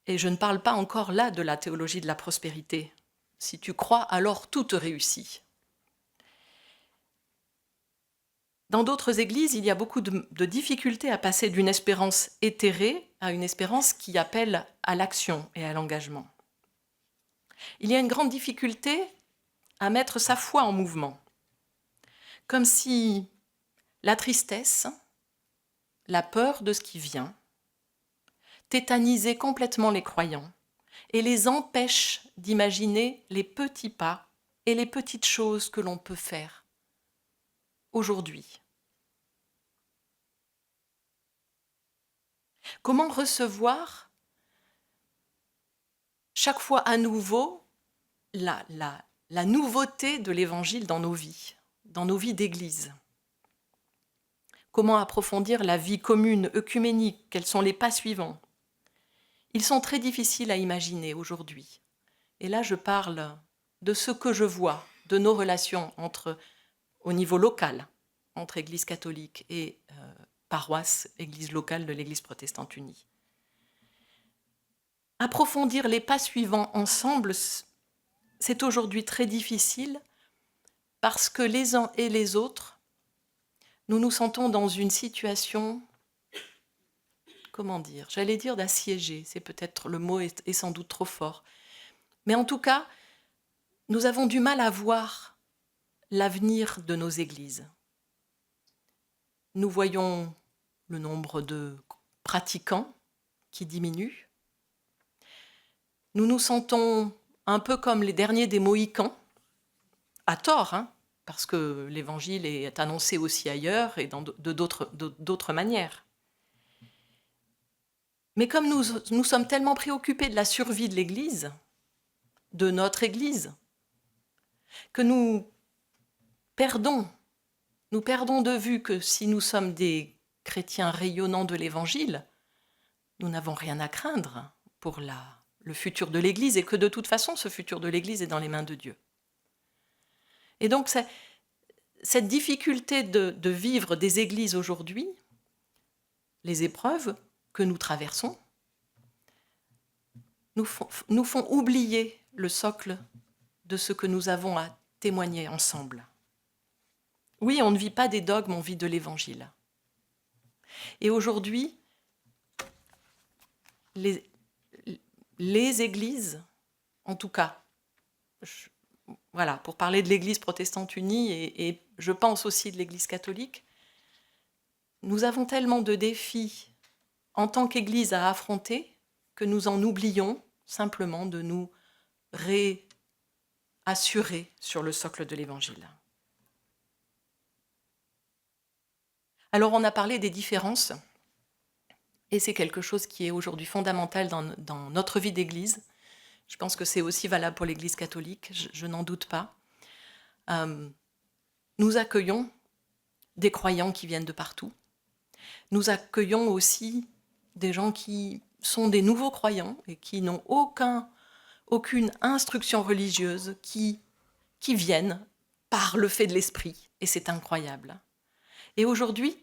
Et je ne parle pas encore là de la théologie de la prospérité. Si tu crois, alors tout te réussit. Dans d'autres églises, il y a beaucoup de difficultés à passer d'une espérance éthérée à une espérance qui appelle à l'action et à l'engagement. Il y a une grande difficulté à mettre sa foi en mouvement, comme si la tristesse, la peur de ce qui vient, tétanisait complètement les croyants et les empêche d'imaginer les petits pas et les petites choses que l'on peut faire aujourd'hui Comment recevoir chaque fois à nouveau la nouveauté de l'Évangile dans nos vies d'Église? Comment approfondir la vie commune, œcuménique? Quels sont les pas suivants? Ils sont très difficiles à imaginer aujourd'hui. Et là, je parle de ce que je vois, de nos relations au niveau local, entre Église catholique et paroisse, Église locale de l'Église protestante unie. Approfondir les pas suivants ensemble, c'est aujourd'hui très difficile parce que les uns et les autres, nous nous sentons dans une situation, comment dire, j'allais dire d'assiégés, c'est peut-être le mot est sans doute trop fort. Mais en tout cas, nous avons du mal à voir l'avenir de nos églises. Nous voyons le nombre de pratiquants qui diminue. Nous nous sentons un peu comme les derniers des Mohicans, à tort, parce que l'Évangile est annoncé aussi ailleurs et de d'autres manières. Mais comme nous sommes tellement préoccupés de la survie de l'Église, de notre Église, que nous perdons de vue que si nous sommes des chrétiens rayonnants de l'Évangile, nous n'avons rien à craindre pour le futur de l'Église et que de toute façon, ce futur de l'Église est dans les mains de Dieu. Et donc, cette difficulté de vivre des églises aujourd'hui, les épreuves que nous traversons, nous font oublier le socle de ce que nous avons à témoigner ensemble. Oui, on ne vit pas des dogmes, on vit de l'Évangile. Et aujourd'hui, les églises, en tout cas, voilà, pour parler de l'Église protestante unie et je pense aussi de l'Église catholique, nous avons tellement de défis en tant qu'Église à affronter que nous en oublions simplement de nous réassurer sur le socle de l'Évangile. Alors on a parlé des différences et c'est quelque chose qui est aujourd'hui fondamental dans notre vie d'Église. Je pense que c'est aussi valable pour l'Église catholique, je n'en doute pas. Nous accueillons des croyants qui viennent de partout. Nous accueillons aussi des gens qui sont des nouveaux croyants et qui n'ont aucune instruction religieuse, qui viennent par le fait de l'esprit. Et c'est incroyable. Et aujourd'hui,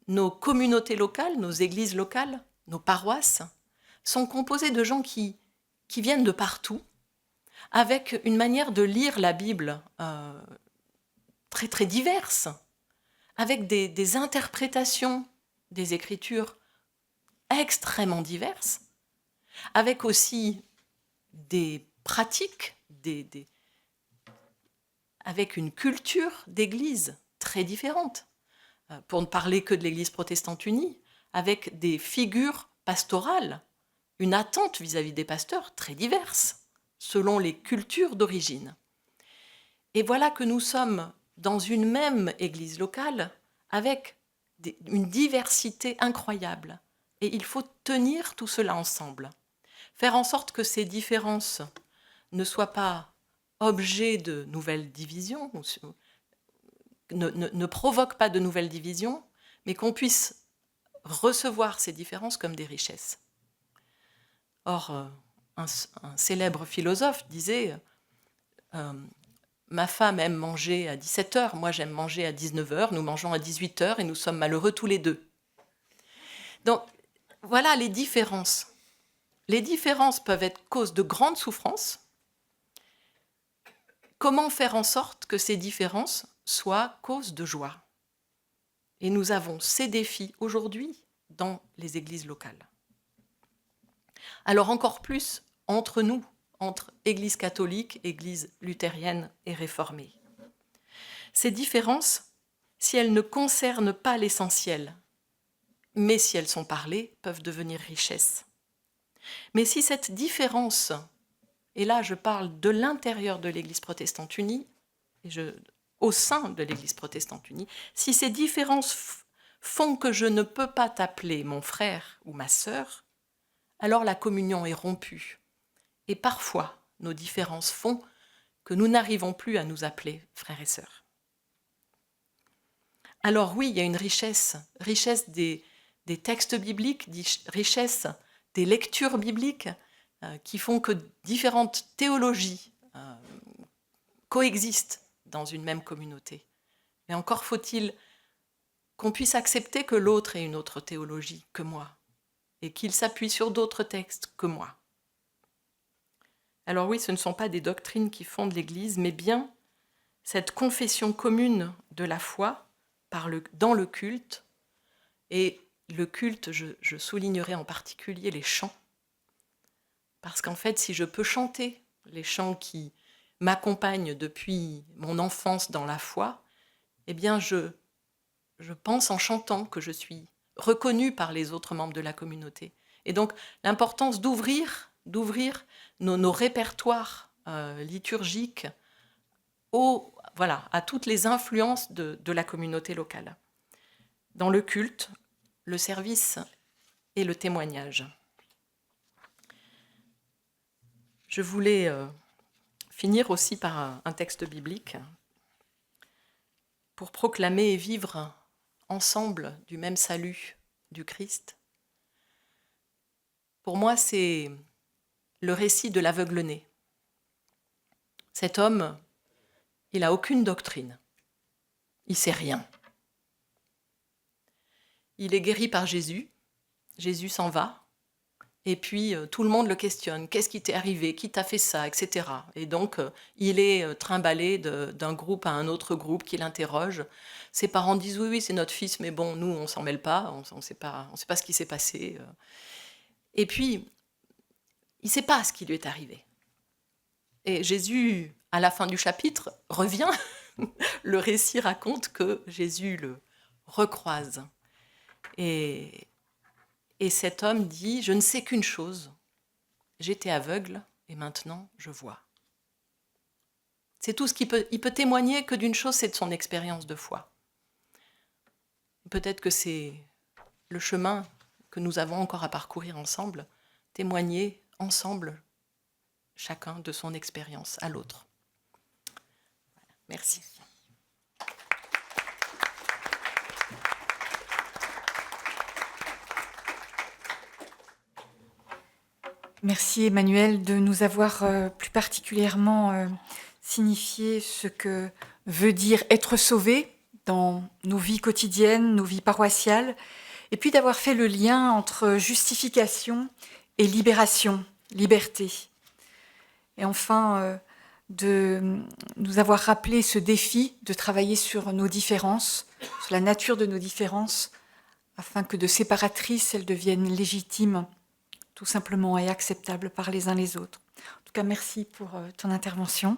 nos communautés locales, nos églises locales, nos paroisses sont composées de gens qui viennent de partout, avec une manière de lire la Bible très très diverse, avec des interprétations des Écritures extrêmement diverses, avec aussi des pratiques, avec une culture d'Église très différente, pour ne parler que de l'Église protestante unie, avec des figures pastorales, une attente vis-à-vis des pasteurs très diverse, selon les cultures d'origine. Et voilà que nous sommes dans une même Église locale, avec une diversité incroyable. Et il faut tenir tout cela ensemble. Faire en sorte que ces différences ne soient pas objet de nouvelles divisions, ne provoquent pas de nouvelles divisions, mais qu'on puisse recevoir ces différences comme des richesses. Or, un célèbre philosophe disait ma femme aime manger à 17h, moi j'aime manger à 19h, nous mangeons à 18h et nous sommes malheureux tous les deux. Donc, voilà les différences. Les différences peuvent être cause de grandes souffrances. Comment faire en sorte que ces différences soient cause de joie? Et nous avons ces défis aujourd'hui dans les églises locales. Alors encore plus entre nous, entre Église catholique, Église luthérienne et réformée. Ces différences, si elles ne concernent pas l'essentiel, mais si elles sont parlées, peuvent devenir richesse. Mais si cette différence, et là je parle de l'intérieur de l'Église protestante unie, au sein de l'Église protestante unie, si ces différences font que je ne peux pas t'appeler mon frère ou ma sœur, alors la communion est rompue. Et parfois, nos différences font que nous n'arrivons plus à nous appeler frères et sœurs. Alors oui, il y a une richesse des textes bibliques, richesse des lectures bibliques qui font que différentes théologies coexistent dans une même communauté. Mais encore faut-il qu'on puisse accepter que l'autre ait une autre théologie que moi et qu'il s'appuie sur d'autres textes que moi. Alors oui, ce ne sont pas des doctrines qui fondent l'Église, mais bien cette confession commune de la foi dans le culte. Et le culte, je soulignerai en particulier les chants. Parce qu'en fait, si je peux chanter les chants qui m'accompagnent depuis mon enfance dans la foi, eh bien je pense en chantant que je suis reconnue par les autres membres de la communauté. Et donc l'importance d'ouvrir nos répertoires liturgiques à toutes les influences de la communauté locale. Dans le culte, le service et le témoignage. Je voulais finir aussi par un texte biblique pour proclamer et vivre ensemble du même salut du Christ. Pour moi, c'est le récit de l'aveugle-né. Cet homme, il n'a aucune doctrine. Il ne sait rien. Il est guéri par Jésus. Jésus s'en va. Et puis, tout le monde le questionne. Qu'est-ce qui t'est arrivé? Qui t'a fait ça? Etc. Et donc, il est trimballé d'un groupe à un autre groupe qui l'interroge. Ses parents disent oui, c'est notre fils, mais bon, nous, on ne s'en mêle pas. On ne sait pas ce qui s'est passé. Et puis, il ne sait pas ce qui lui est arrivé. Et Jésus, à la fin du chapitre, revient. Le récit raconte que Jésus le recroise. Et cet homme dit « Je ne sais qu'une chose, j'étais aveugle et maintenant je vois ». C'est tout ce qu'il peut. Il peut témoigner que d'une chose, c'est de son expérience de foi. Peut-être que c'est le chemin que nous avons encore à parcourir ensemble, témoigner ensemble, chacun de son expérience à l'autre. Merci. Merci Emmanuel de nous avoir plus particulièrement signifié ce que veut dire être sauvé dans nos vies quotidiennes, nos vies paroissiales, et puis d'avoir fait le lien entre justification et libération, liberté. Et enfin, de nous avoir rappelé ce défi de travailler sur nos différences, sur la nature de nos différences, afin que de séparatrices, elles deviennent légitimes, tout simplement, et acceptables par les uns les autres. En tout cas, merci pour ton intervention.